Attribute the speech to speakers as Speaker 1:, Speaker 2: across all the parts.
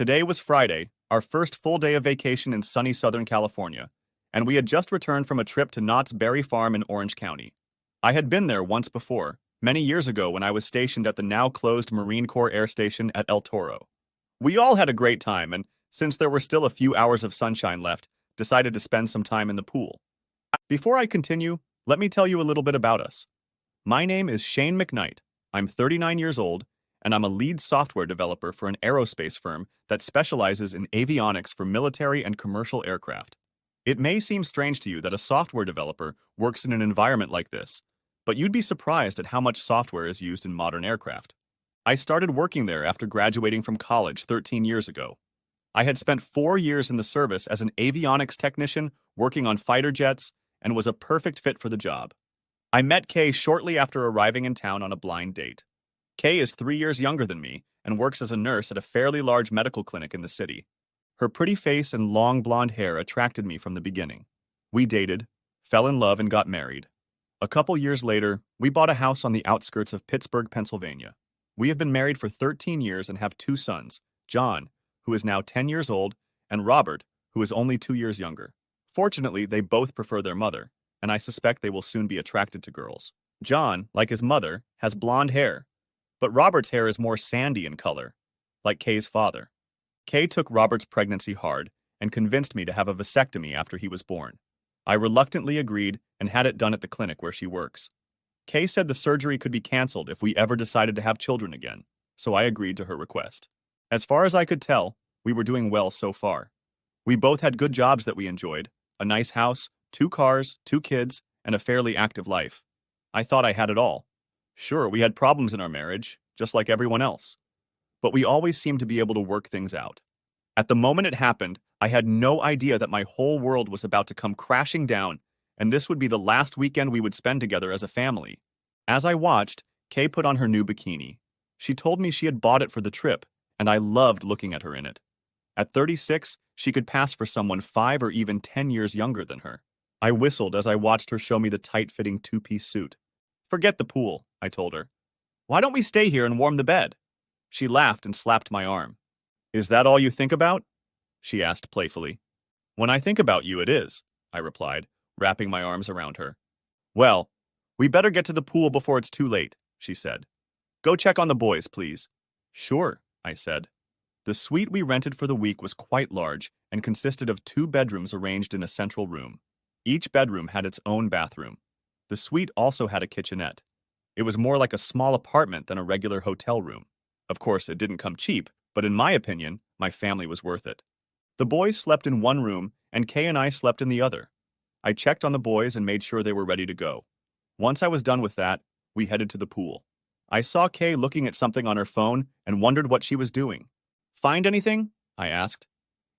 Speaker 1: Today was Friday, our first full day of vacation in sunny Southern California, and we had just returned from a trip to Knott's Berry Farm in Orange County. I had been there once before, many years ago when I was stationed at the now-closed Marine Corps Air Station at El Toro. We all had a great time, and since there were still a few hours of sunshine left, decided to spend some time in the pool. Before I continue, let me tell you a little bit about us. My name is Shane McKnight. I'm 39 years old, and I'm a lead software developer for an aerospace firm that specializes in avionics for military and commercial aircraft. It may seem strange to you that a software developer works in an environment like this, but you'd be surprised at how much software is used in modern aircraft. I started working there after graduating from college 13 years ago. I had spent 4 years in the service as an avionics technician working on fighter jets and was a perfect fit for the job. I met Kay shortly after arriving in town on a blind date. Kay is 3 years younger than me and works as a nurse at a fairly large medical clinic in the city. Her pretty face and long blonde hair attracted me from the beginning. We dated, fell in love, and got married. A couple years later, we bought a house on the outskirts of Pittsburgh, Pennsylvania. We have been married for 13 years and have 2 sons, John, who is now 10 years old, and Robert, who is only 2 years younger. Fortunately, they both prefer their mother, and I suspect they will soon be attracted to girls. John, like his mother, has blonde hair, but Robert's hair is more sandy in color, like Kay's father. Kay took Robert's pregnancy hard and convinced me to have a vasectomy after he was born. I reluctantly agreed and had it done at the clinic where she works. Kay said the surgery could be canceled if we ever decided to have children again, so I agreed to her request. As far as I could tell, we were doing well so far. We both had good jobs that we enjoyed, a nice house, 2 cars, 2 kids, and a fairly active life. I thought I had it all. Sure, we had problems in our marriage, just like everyone else. But we always seemed to be able to work things out. At the moment it happened, I had no idea that my whole world was about to come crashing down, and this would be the last weekend we would spend together as a family. As I watched, Kay put on her new bikini. She told me she had bought it for the trip, and I loved looking at her in it. At 36, she could pass for someone 5 or even 10 years younger than her. I whistled as I watched her show me the tight-fitting 2-piece suit. "Forget the pool," I told her. "Why don't we stay here and warm the bed?" She laughed and slapped my arm. "Is that all you think about?" she asked playfully. "When I think about you, it is," I replied, wrapping my arms around her. "Well, we better get to the pool before it's too late," she said. "Go check on the boys, please." "Sure," I said. The suite we rented for the week was quite large and consisted of 2 bedrooms arranged in a central room. Each bedroom had its own bathroom. The suite also had a kitchenette. It was more like a small apartment than a regular hotel room. Of course, it didn't come cheap, but in my opinion, my family was worth it. The boys slept in one room, and Kay and I slept in the other. I checked on the boys and made sure they were ready to go. Once I was done with that, we headed to the pool. I saw Kay looking at something on her phone and wondered what she was doing. "Find anything?" I asked.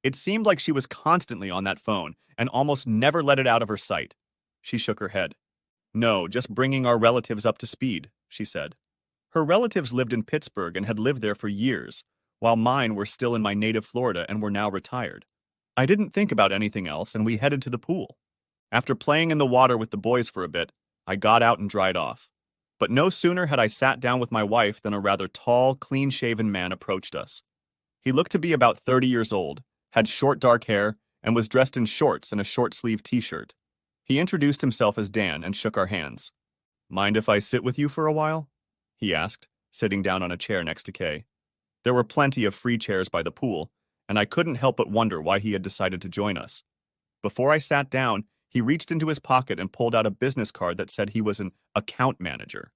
Speaker 1: It seemed like she was constantly on that phone and almost never let it out of her sight. She shook her head. "No, just bringing our relatives up to speed," she said. Her relatives lived in Pittsburgh and had lived there for years, while mine were still in my native Florida and were now retired. I didn't think about anything else, and we headed to the pool. After playing in the water with the boys for a bit, I got out and dried off. But no sooner had I sat down with my wife than a rather tall, clean-shaven man approached us. He looked to be about 30 years old, had short dark hair, and was dressed in shorts and a short-sleeved t-shirt. He introduced himself as Dan and shook our hands. "Mind if I sit with you for a while?" he asked, sitting down on a chair next to Kay. There were plenty of free chairs by the pool, and I couldn't help but wonder why he had decided to join us. Before I sat down, he reached into his pocket and pulled out a business card that said he was an account manager.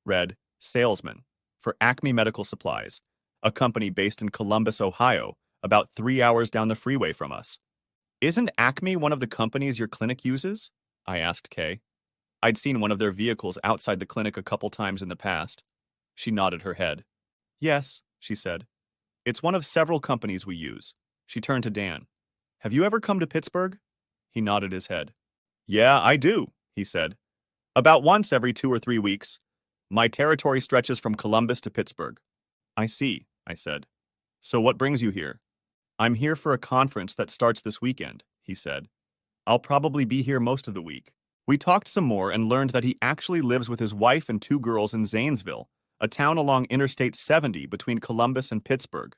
Speaker 1: Read, "Salesman," for Acme Medical Supplies, a company based in Columbus, Ohio, about 3 hours down the freeway from us. "Isn't Acme one of the companies your clinic uses?" I asked Kay. I'd seen one of their vehicles outside the clinic a couple times in the past. She nodded her head. "Yes," she said. "It's one of several companies we use." She turned to Dan. "Have you ever come to Pittsburgh?" He nodded his head. "Yeah, I do," he said. "About once every 2 or 3 weeks. My territory stretches from Columbus to Pittsburgh." "I see," I said. "So what brings you here?" "I'm here for a conference that starts this weekend," he said. "I'll probably be here most of the week." We talked some more and learned that he actually lives with his wife and 2 girls in Zanesville, a town along Interstate 70 between Columbus and Pittsburgh.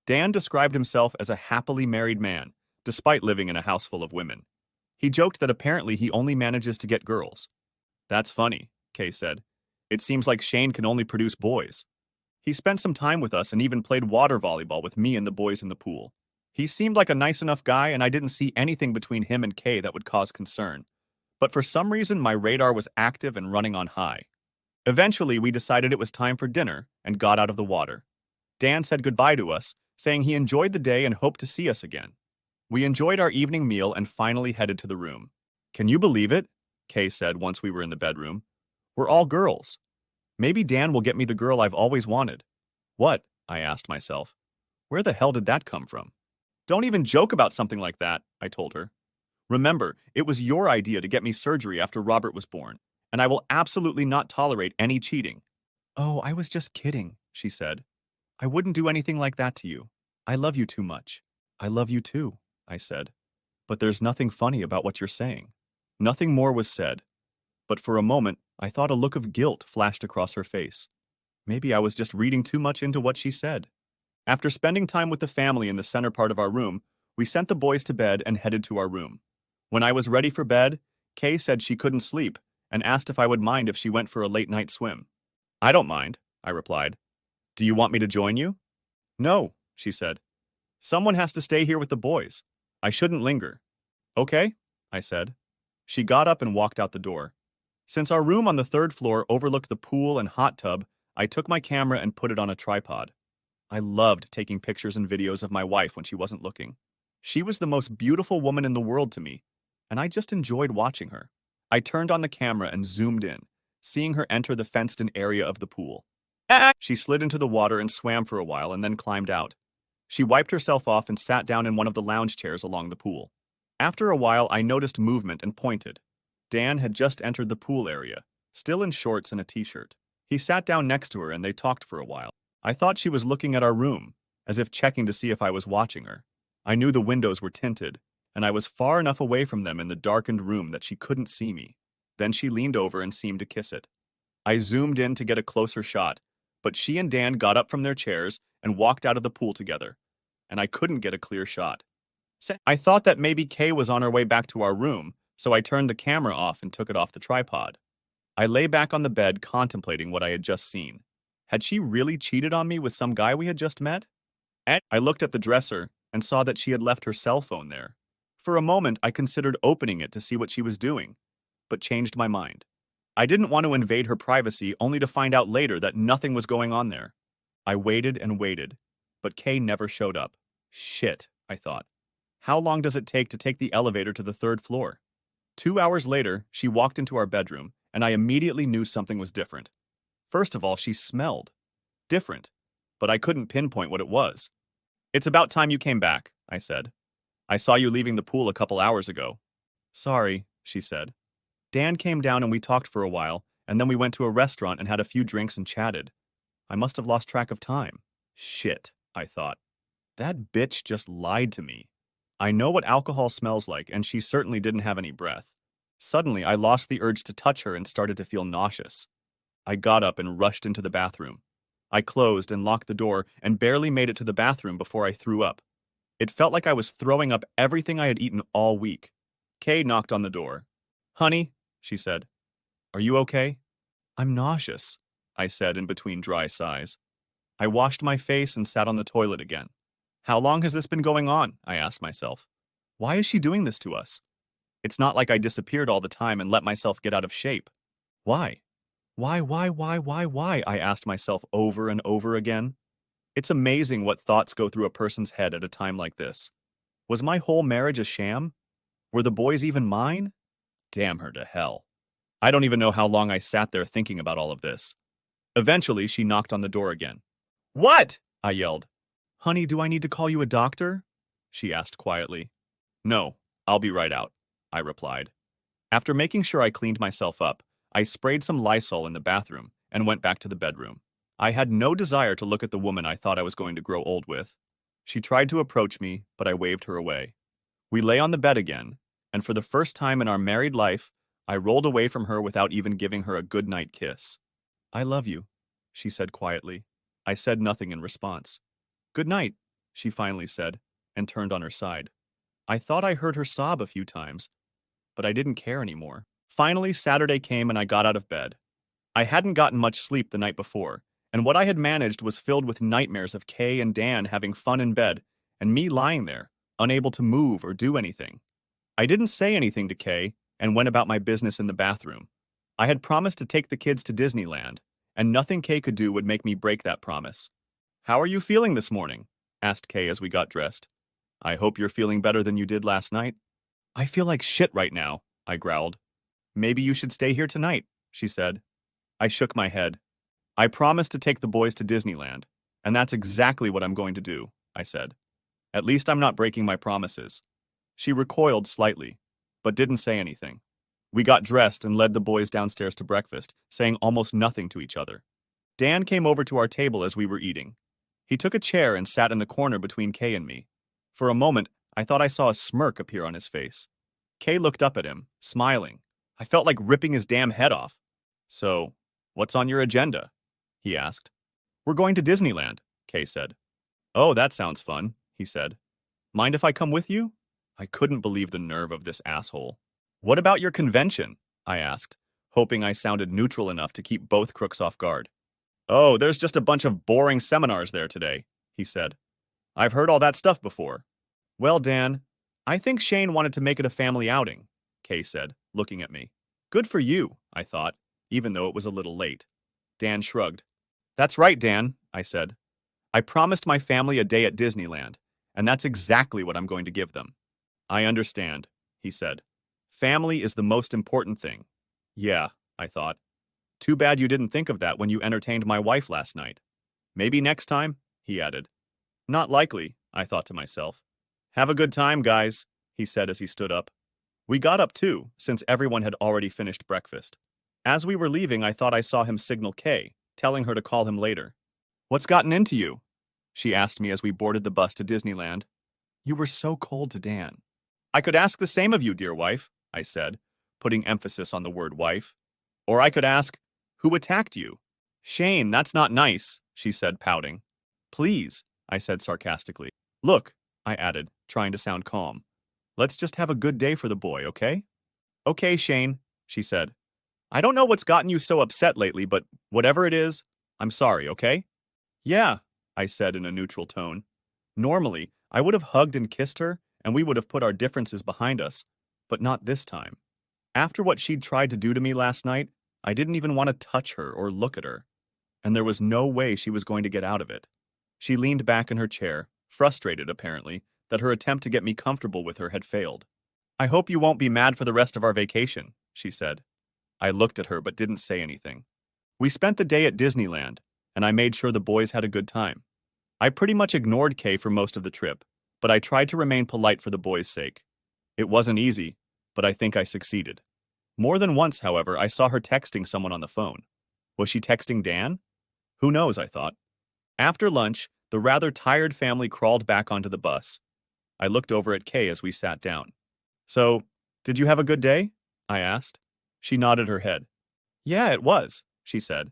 Speaker 1: Dan described himself as a happily married man, despite living in a house full of women. He joked that apparently he only manages to get girls. That's funny, Kay said. It seems like Shane can only produce boys. He spent some time with us and even played water volleyball with me and the boys in the pool. He seemed like a nice enough guy, and I didn't see anything between him and Kay that would cause concern. But for some reason, my radar was active and running on high. Eventually, we decided it was time for dinner and got out of the water. Dan said goodbye to us, saying he enjoyed the day and hoped to see us again. We enjoyed our evening meal and finally headed to the room. Can you believe it? Kay said once we were in the bedroom. We're all girls. Maybe Dan will get me the girl I've always wanted. What? I asked myself. Where the hell did that come from? Don't even joke about something like that, I told her. Remember, it was your idea to get me surgery after Robert was born, and I will absolutely not tolerate any cheating. Oh, I was just kidding, she said. I wouldn't do anything like that to you. I love you too much. I love you too, I said. But there's nothing funny about what you're saying. Nothing more was said. But for a moment, I thought a look of guilt flashed across her face. Maybe I was just reading too much into what she said. After spending time with the family in the center part of our room, we sent the boys to bed and headed to our room. When I was ready for bed, Kay said she couldn't sleep and asked if I would mind if she went for a late-night swim. I don't mind, I replied. Do you want me to join you? No, she said. Someone has to stay here with the boys. I shouldn't linger. Okay, I said. She got up and walked out the door. Since our room on the third floor overlooked the pool and hot tub, I took my camera and put it on a tripod. I loved taking pictures and videos of my wife when she wasn't looking. She was the most beautiful woman in the world to me, and I just enjoyed watching her. I turned on the camera and zoomed in, seeing her enter the fenced-in area of the pool. She slid into the water and swam for a while and then climbed out. She wiped herself off and sat down in one of the lounge chairs along the pool. After a while, I noticed movement and pointed. Dan had just entered the pool area, still in shorts and a t-shirt. He sat down next to her and they talked for a while. I thought she was looking at our room, as if checking to see if I was watching her. I knew the windows were tinted, and I was far enough away from them in the darkened room that she couldn't see me. Then she leaned over and seemed to kiss it. I zoomed in to get a closer shot, but she and Dan got up from their chairs and walked out of the pool together, and I couldn't get a clear shot. I thought that maybe Kay was on her way back to our room, so I turned the camera off and took it off the tripod. I lay back on the bed contemplating what I had just seen. Had she really cheated on me with some guy we had just met? I looked at the dresser and saw that she had left her cell phone there. For a moment, I considered opening it to see what she was doing, but changed my mind. I didn't want to invade her privacy only to find out later that nothing was going on there. I waited and waited, but Kay never showed up. Shit, I thought. How long does it take to take the elevator to the third floor? 2 hours later, she walked into our bedroom, and I immediately knew something was different. First of all, she smelled. Different, but I couldn't pinpoint what it was. It's about time you came back, I said. I saw you leaving the pool a couple hours ago. Sorry, she said. Dan came down and we talked for a while, and then we went to a restaurant and had a few drinks and chatted. I must have lost track of time. Shit, I thought. That bitch just lied to me. I know what alcohol smells like, and she certainly didn't have any breath. Suddenly, I lost the urge to touch her and started to feel nauseous. I got up and rushed into the bathroom. I closed and locked the door and barely made it to the bathroom before I threw up. It felt like I was throwing up everything I had eaten all week. Kay knocked on the door. Honey, she said. Are you okay? I'm nauseous, I said in between dry sighs. I washed my face and sat on the toilet again. How long has this been going on? I asked myself. Why is she doing this to us? It's not like I disappeared all the time and let myself get out of shape. Why? Why? I asked myself over and over again. It's amazing what thoughts go through a person's head at a time like this. Was my whole marriage a sham? Were the boys even mine? Damn her to hell. I don't even know how long I sat there thinking about all of this. Eventually, she knocked on the door again. What? I yelled. Honey, do I need to call you a doctor? She asked quietly. No, I'll be right out, I replied. After making sure I cleaned myself up, I sprayed some Lysol in the bathroom and went back to the bedroom. I had no desire to look at the woman I thought I was going to grow old with. She tried to approach me, but I waved her away. We lay on the bed again, and for the first time in our married life, I rolled away from her without even giving her a goodnight kiss. I love you, she said quietly. I said nothing in response. Good night, she finally said, and turned on her side. I thought I heard her sob a few times, but I didn't care anymore. Finally, Saturday came and I got out of bed. I hadn't gotten much sleep the night before, and what I had managed was filled with nightmares of Kay and Dan having fun in bed, and me lying there, unable to move or do anything. I didn't say anything to Kay and went about my business in the bathroom. I had promised to take the kids to Disneyland, and nothing Kay could do would make me break that promise. How are you feeling this morning? Asked Kay as we got dressed. I hope you're feeling better than you did last night. I feel like shit right now, I growled. Maybe you should stay here tonight, she said. I shook my head. I promised to take the boys to Disneyland, and that's exactly what I'm going to do, I said. At least I'm not breaking my promises. She recoiled slightly, but didn't say anything. We got dressed and led the boys downstairs to breakfast, saying almost nothing to each other. Dan came over to our table as we were eating. He took a chair and sat in the corner between Kay and me. For a moment, I thought I saw a smirk appear on his face. Kay looked up at him, smiling. I felt like ripping his damn head off. So, what's on your agenda? He asked. We're going to Disneyland, Kay said. Oh, that sounds fun, he said. Mind if I come with you? I couldn't believe the nerve of this asshole. What about your convention? I asked, hoping I sounded neutral enough to keep both crooks off guard. Oh, there's just a bunch of boring seminars there today, he said. I've heard all that stuff before. Well, Dan, I think Shane wanted to make it a family outing, Kay said, looking at me. Good for you, I thought, even though it was a little late. Dan shrugged. That's right, Dan, I said. I promised my family a day at Disneyland, and that's exactly what I'm going to give them. I understand, he said. Family is the most important thing. Yeah, I thought. Too bad you didn't think of that when you entertained my wife last night. Maybe next time, he added. Not likely, I thought to myself. Have a good time, guys, he said as he stood up. We got up too, since everyone had already finished breakfast. As we were leaving, I thought I saw him signal Kay, telling her to call him later. What's gotten into you? She asked me as we boarded the bus to Disneyland. You were so cold to Dan. I could ask the same of you, dear wife, I said, putting emphasis on the word wife. Or I could ask, who attacked you? Shane, that's not nice, she said, pouting. Please, I said sarcastically. Look, I added, trying to sound calm. Let's just have a good day for the boy, okay? Okay, Shane, she said. I don't know what's gotten you so upset lately, but whatever it is, I'm sorry, okay? Yeah, I said in a neutral tone. Normally, I would have hugged and kissed her, and we would have put our differences behind us, but not this time. After what she'd tried to do to me last night, I didn't even want to touch her or look at her, and there was no way she was going to get out of it. She leaned back in her chair, frustrated, apparently, that her attempt to get me comfortable with her had failed. I hope you won't be mad for the rest of our vacation, she said. I looked at her but didn't say anything. We spent the day at Disneyland, and I made sure the boys had a good time. I pretty much ignored Kay for most of the trip, but I tried to remain polite for the boys' sake. It wasn't easy, but I think I succeeded. More than once, however, I saw her texting someone on the phone. Was she texting Dan? Who knows, I thought. After lunch, the rather tired family crawled back onto the bus. I looked over at Kay as we sat down. So, did you have a good day? I asked. She nodded her head. Yeah, it was, she said.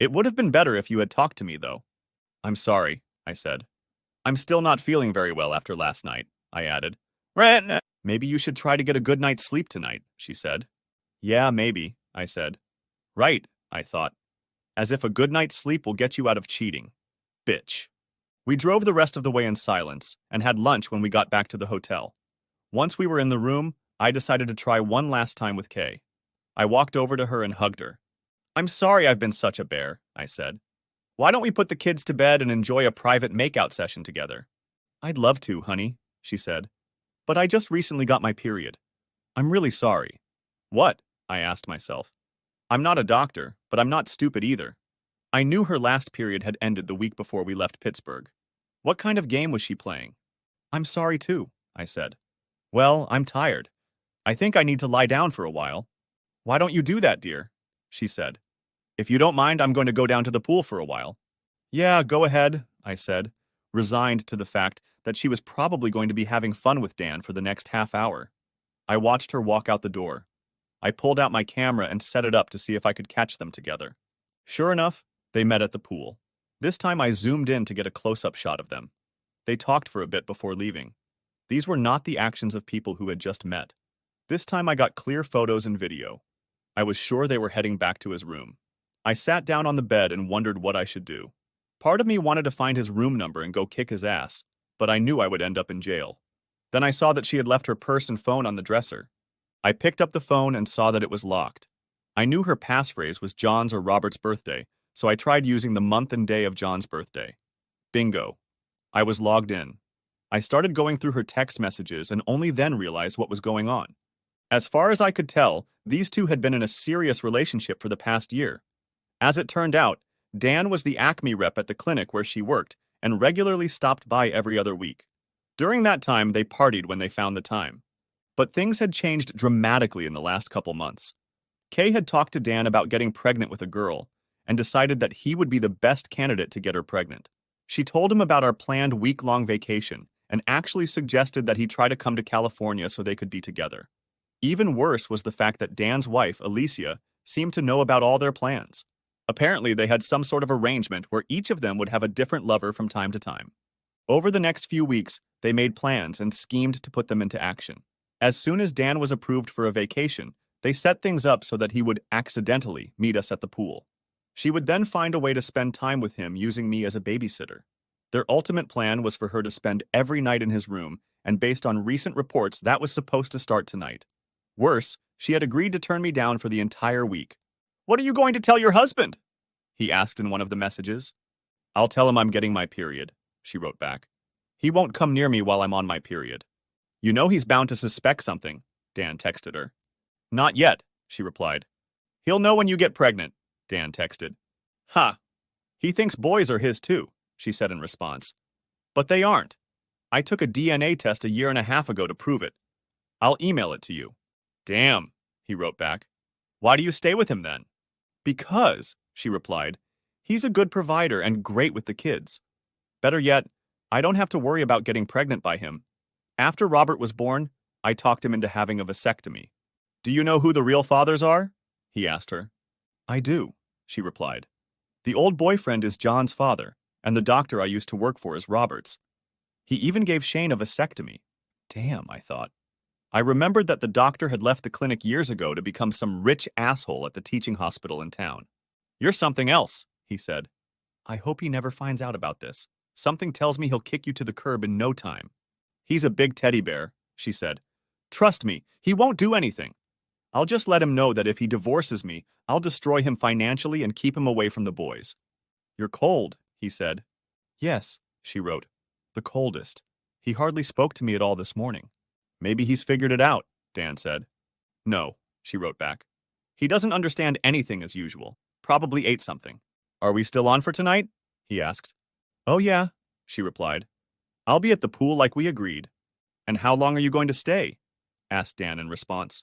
Speaker 1: It would have been better if you had talked to me, though. I'm sorry, I said. I'm still not feeling very well after last night, I added. Maybe you should try to get a good night's sleep tonight, she said. Yeah, maybe, I said. Right, I thought. As if a good night's sleep will get you out of cheating. Bitch. We drove the rest of the way in silence and had lunch when we got back to the hotel. Once we were in the room, I decided to try one last time with Kay. I walked over to her and hugged her. I'm sorry I've been such a bear, I said. Why don't we put the kids to bed and enjoy a private makeout session together? I'd love to, honey, she said. But I just recently got my period. I'm really sorry. What? I asked myself. I'm not a doctor, but I'm not stupid either. I knew her last period had ended the week before we left Pittsburgh. What kind of game was she playing? I'm sorry too, I said. Well, I'm tired. I think I need to lie down for a while. Why don't you do that, dear? She said. If you don't mind, I'm going to go down to the pool for a while. Yeah, go ahead, I said, resigned to the fact that she was probably going to be having fun with Dan for the next half hour. I watched her walk out the door. I pulled out my camera and set it up to see if I could catch them together. Sure enough, they met at the pool. This time I zoomed in to get a close-up shot of them. They talked for a bit before leaving. These were not the actions of people who had just met. This time I got clear photos and video. I was sure they were heading back to his room. I sat down on the bed and wondered what I should do. Part of me wanted to find his room number and go kick his ass, but I knew I would end up in jail. Then I saw that she had left her purse and phone on the dresser. I picked up the phone and saw that it was locked. I knew her passphrase was John's or Robert's birthday, so I tried using the month and day of John's birthday. Bingo. I was logged in. I started going through her text messages and only then realized what was going on. As far as I could tell, these two had been in a serious relationship for the past year. As it turned out, Dan was the Acme rep at the clinic where she worked and regularly stopped by every other week. During that time, they partied when they found the time. But things had changed dramatically in the last couple months. Kay had talked to Dan about getting pregnant with a girl and decided that he would be the best candidate to get her pregnant. She told him about our planned week-long vacation and actually suggested that he try to come to California so they could be together. Even worse was the fact that Dan's wife, Alicia, seemed to know about all their plans. Apparently, they had some sort of arrangement where each of them would have a different lover from time to time. Over the next few weeks, they made plans and schemed to put them into action. As soon as Dan was approved for a vacation, they set things up so that he would accidentally meet us at the pool. She would then find a way to spend time with him using me as a babysitter. Their ultimate plan was for her to spend every night in his room, and based on recent reports, that was supposed to start tonight. Worse, she had agreed to turn me down for the entire week. "What are you going to tell your husband?" he asked in one of the messages. "I'll tell him I'm getting my period," she wrote back. "He won't come near me while I'm on my period." "You know he's bound to suspect something," Dan texted her. "Not yet," she replied. "He'll know when you get pregnant," Dan texted. "Ha! He thinks boys are his too," she said in response. "But they aren't. I took a DNA test a year and a half ago to prove it. I'll email it to you." "Damn," he wrote back. "Why do you stay with him then?" "Because," she replied, "he's a good provider and great with the kids. Better yet, I don't have to worry about getting pregnant by him. After Robert was born, I talked him into having a vasectomy." "Do you know who the real fathers are?" he asked her. "I do," she replied. "The old boyfriend is John's father, and the doctor I used to work for is Robert's. He even gave Shane a vasectomy." Damn, I thought. I remembered that the doctor had left the clinic years ago to become some rich asshole at the teaching hospital in town. "You're something else," he said. "I hope he never finds out about this. Something tells me he'll kick you to the curb in no time." "He's a big teddy bear," she said. "Trust me, he won't do anything. I'll just let him know that if he divorces me, I'll destroy him financially and keep him away from the boys." "You're cold," he said. "Yes," she wrote. "The coldest. He hardly spoke to me at all this morning." "Maybe he's figured it out," Dan said. "No," she wrote back. "He doesn't understand anything as usual. Probably ate something." "Are we still on for tonight?" he asked. "Oh yeah," she replied. "I'll be at the pool like we agreed." "And how long are you going to stay?" asked Dan in response.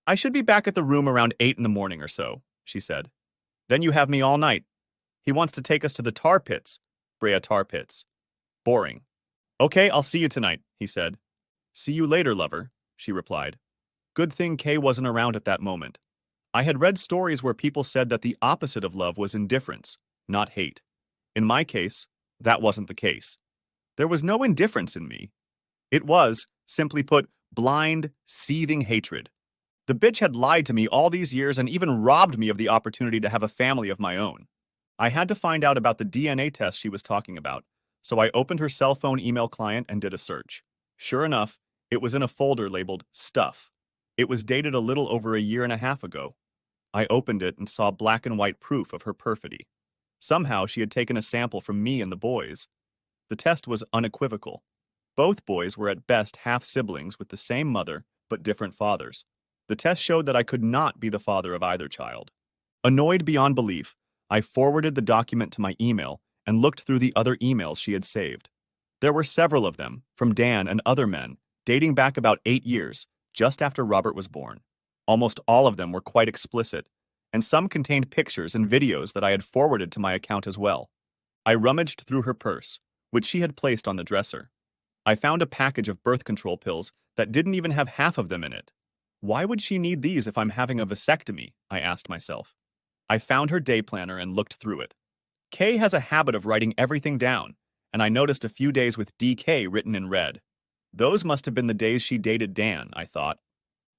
Speaker 1: "I should be back at the room around 8 in the morning or so," she said. "Then you have me all night. He wants to take us to the tar pits." Brea tar pits. "Boring." "Okay, I'll see you tonight," he said. "See you later, lover," she replied. Good thing Kay wasn't around at that moment. I had read stories where people said that the opposite of love was indifference, not hate. In my case, that wasn't the case. There was no indifference in me. It was, simply put, blind, seething hatred. The bitch had lied to me all these years and even robbed me of the opportunity to have a family of my own. I had to find out about the DNA test she was talking about, so I opened her cell phone email client and did a search. Sure enough, it was in a folder labeled Stuff. It was dated a little over a year and a half ago. I opened it and saw black and white proof of her perfidy. Somehow she had taken a sample from me and the boys. The test was unequivocal. Both boys were at best half-siblings with the same mother, but different fathers. The test showed that I could not be the father of either child. Annoyed beyond belief, I forwarded the document to my email and looked through the other emails she had saved. There were several of them, from Dan and other men, dating back about 8 years, just after Robert was born. Almost all of them were quite explicit, and some contained pictures and videos that I had forwarded to my account as well. I rummaged through her purse, which she had placed on the dresser. I found a package of birth control pills that didn't even have half of them in it. Why would she need these if I'm having a vasectomy? I asked myself. I found her day planner and looked through it. Kay has a habit of writing everything down, and I noticed a few days with DK written in red. Those must have been the days she dated Dan, I thought.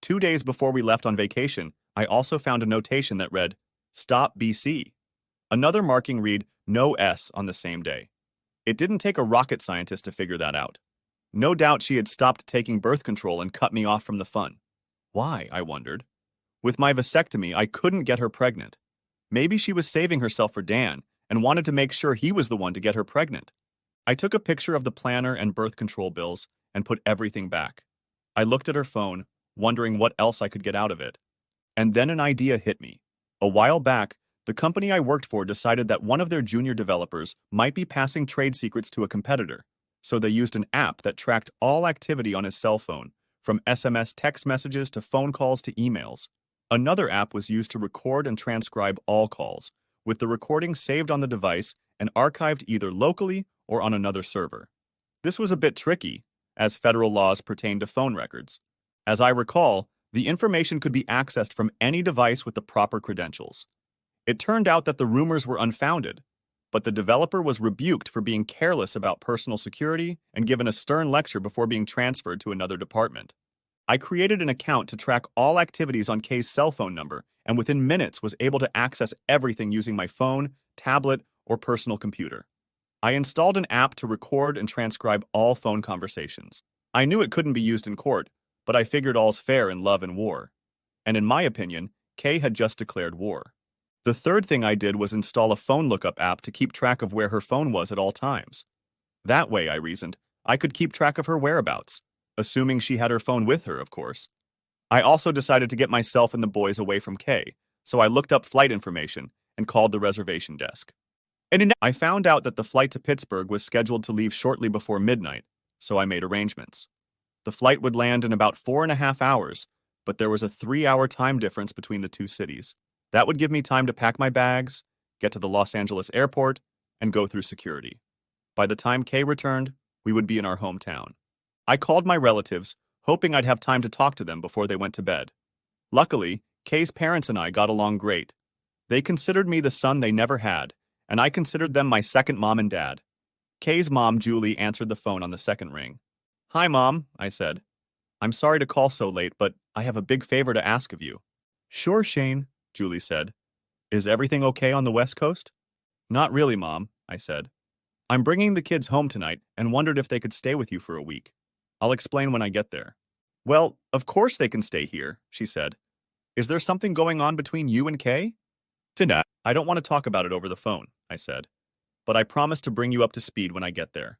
Speaker 1: 2 days before we left on vacation, I also found a notation that read, "Stop BC." Another marking read, "No S" on the same day. It didn't take a rocket scientist to figure that out. No doubt she had stopped taking birth control and cut me off from the fun. Why, I wondered. With my vasectomy, I couldn't get her pregnant. Maybe she was saving herself for Dan and wanted to make sure he was the one to get her pregnant. I took a picture of the planner and birth control bills and put everything back. I looked at her phone, wondering what else I could get out of it. And then an idea hit me. A while back, the company I worked for decided that one of their junior developers might be passing trade secrets to a competitor, so they used an app that tracked all activity on his cell phone, from SMS text messages to phone calls to emails. Another app was used to record and transcribe all calls, with the recording saved on the device and archived either locally or on another server. This was a bit tricky, as federal laws pertain to phone records. As I recall, the information could be accessed from any device with the proper credentials. It turned out that the rumors were unfounded, but the developer was rebuked for being careless about personal security and given a stern lecture before being transferred to another department. I created an account to track all activities on Kay's cell phone number, and within minutes was able to access everything using my phone, tablet, or personal computer. I installed an app to record and transcribe all phone conversations. I knew it couldn't be used in court, but I figured all's fair in love and war. And in my opinion, Kay had just declared war. The third thing I did was install a phone lookup app to keep track of where her phone was at all times. That way, I reasoned, I could keep track of her whereabouts, assuming she had her phone with her, of course. I also decided to get myself and the boys away from Kay, so I looked up flight information and called the reservation desk. I found out that the flight to Pittsburgh was scheduled to leave shortly before midnight, so I made arrangements. The flight would land in about 4.5 hours, but there was a 3-hour time difference between the two cities. That would give me time to pack my bags, get to the Los Angeles airport, and go through security. By the time Kay returned, we would be in our hometown. I called my relatives, hoping I'd have time to talk to them before they went to bed. Luckily, Kay's parents and I got along great. They considered me the son they never had, and I considered them my second mom and dad. Kay's mom, Julie, answered the phone on the second ring. "Hi, Mom," I said. "I'm sorry to call so late, but I have a big favor to ask of you." "Sure, Shane," Julie said. "Is everything okay on the West Coast?" "Not really, Mom," I said. "I'm bringing the kids home tonight and wondered if they could stay with you for a week. I'll explain when I get there." "Well, of course they can stay here," she said. "Is there something going on between you and Kay?" "Tonight, I don't want to talk about it over the phone," I said. "But I promise to bring you up to speed when I get there.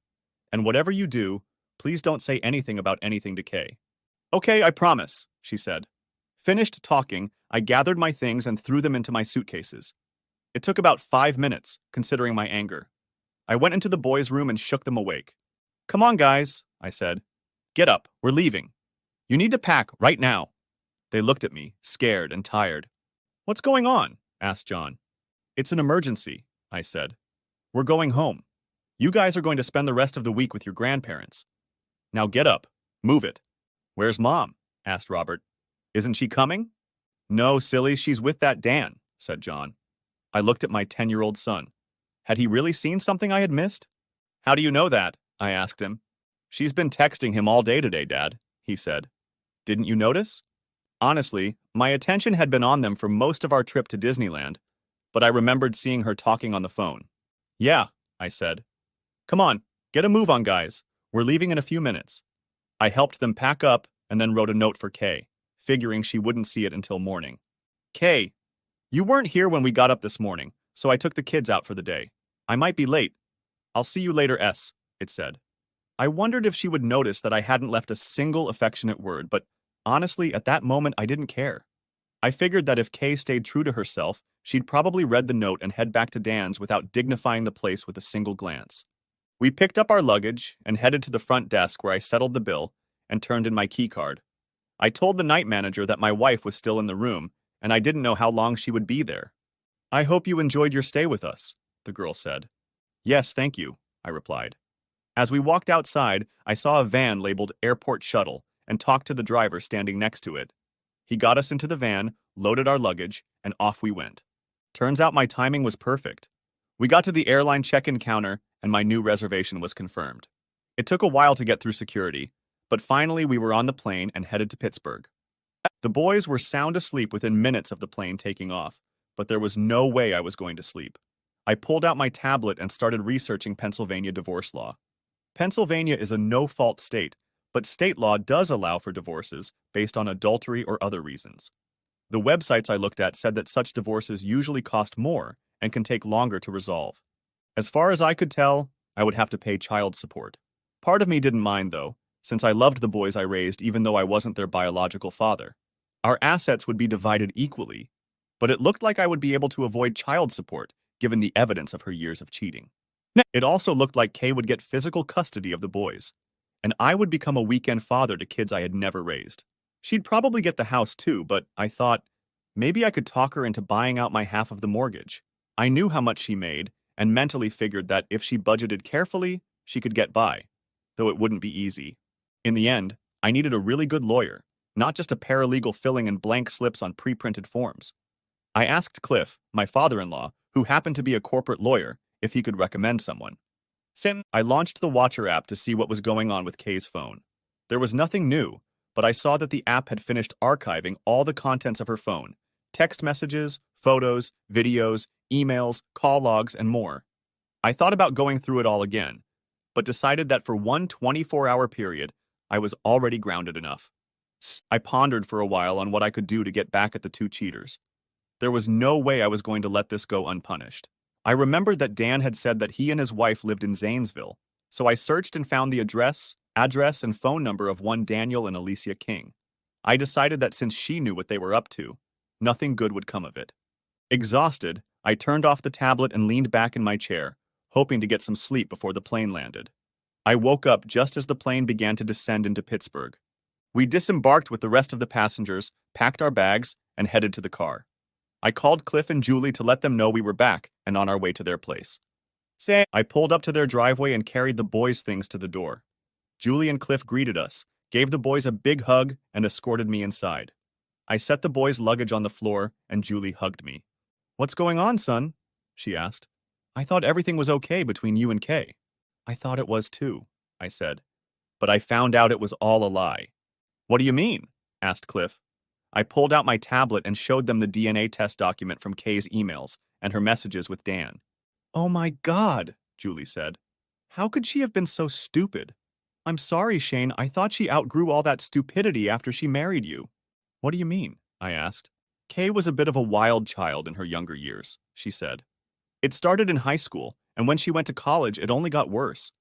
Speaker 1: And whatever you do, please don't say anything about anything to Kay." "Okay, I promise," she said. Finished talking, I gathered my things and threw them into my suitcases. It took about 5 minutes, considering my anger. I went into the boys' room and shook them awake. "Come on, guys," I said. "Get up, we're leaving. You need to pack right now." They looked at me, scared and tired. "What's going on?" asked John. "It's an emergency," I said. "We're going home. You guys are going to spend the rest of the week with your grandparents. Now get up, move it." "Where's Mom?" asked Robert. "Isn't she coming?" "No, silly, she's with that Dan," said John. I looked at my 10-year-old son. Had he really seen something I had missed? "How do you know that?" I asked him. "She's been texting him all day today, Dad," he said. "Didn't you notice?" Honestly, my attention had been on them for most of our trip to Disneyland, but I remembered seeing her talking on the phone. "Yeah," I said. "Come on, get a move on, guys. We're leaving in a few minutes." I helped them pack up and then wrote a note for Kay, figuring she wouldn't see it until morning. "Kay, you weren't here when we got up this morning, so I took the kids out for the day. I might be late. I'll see you later, S," it said. I wondered if she would notice that I hadn't left a single affectionate word, but honestly, at that moment, I didn't care. I figured that if Kay stayed true to herself, she'd probably read the note and head back to Dan's without dignifying the place with a single glance. We picked up our luggage and headed to the front desk where I settled the bill and turned in my key card. I told the night manager that my wife was still in the room, and I didn't know how long she would be there. "I hope you enjoyed your stay with us," the girl said. "Yes, thank you," I replied. As we walked outside, I saw a van labeled Airport Shuttle and talked to the driver standing next to it. He got us into the van, loaded our luggage, and off we went. Turns out my timing was perfect. We got to the airline check-in counter, and my new reservation was confirmed. It took a while to get through security, but finally we were on the plane and headed to Pittsburgh. The boys were sound asleep within minutes of the plane taking off, but there was no way I was going to sleep. I pulled out my tablet and started researching Pennsylvania divorce law. Pennsylvania is a no-fault state, but state law does allow for divorces based on adultery or other reasons. The websites I looked at said that such divorces usually cost more and can take longer to resolve. As far as I could tell, I would have to pay child support. Part of me didn't mind, though, since I loved the boys I raised even though I wasn't their biological father. Our assets would be divided equally, but it looked like I would be able to avoid child support given the evidence of her years of cheating. It also looked like Kay would get physical custody of the boys, and I would become a weekend father to kids I had never raised. She'd probably get the house too, but I thought, maybe I could talk her into buying out my half of the mortgage. I knew how much she made, and mentally figured that if she budgeted carefully, she could get by, though it wouldn't be easy. In the end, I needed a really good lawyer, not just a paralegal filling in blank slips on pre-printed forms. I asked Cliff, my father-in-law, who happened to be a corporate lawyer, if he could recommend someone. I launched the Watcher app to see what was going on with Kay's phone. There was nothing new, but I saw that the app had finished archiving all the contents of her phone: text messages, photos, videos, emails, call logs, and more. I thought about going through it all again, but decided that for one 24-hour period, I was already grounded enough. I pondered for a while on what I could do to get back at the two cheaters. There was no way I was going to let this go unpunished. I remembered that Dan had said that he and his wife lived in Zanesville, so I searched and found the address, and phone number of one Daniel and Alicia King. I decided that since she knew what they were up to, nothing good would come of it. Exhausted, I turned off the tablet and leaned back in my chair, hoping to get some sleep before the plane landed. I woke up just as the plane began to descend into Pittsburgh. We disembarked with the rest of the passengers, packed our bags, and headed to the car. I called Cliff and Julie to let them know we were back and on our way to their place. I pulled up to their driveway and carried the boys' things to the door. Julie and Cliff greeted us, gave the boys a big hug, and escorted me inside. I set the boys' luggage on the floor, and Julie hugged me. "What's going on, son?" she asked. "I thought everything was okay between you and Kay." "I thought it was too," I said. "But I found out it was all a lie." "What do you mean?" asked Cliff. I pulled out my tablet and showed them the DNA test document from Kay's emails and her messages with Dan. "Oh my God," Julie said. "How could she have been so stupid?" "I'm sorry, Shane. I thought she outgrew all that stupidity after she married you." "What do you mean?" I asked. "Kay was a bit of a wild child in her younger years," she said. "It started in high school, and when she went to college, it only got worse.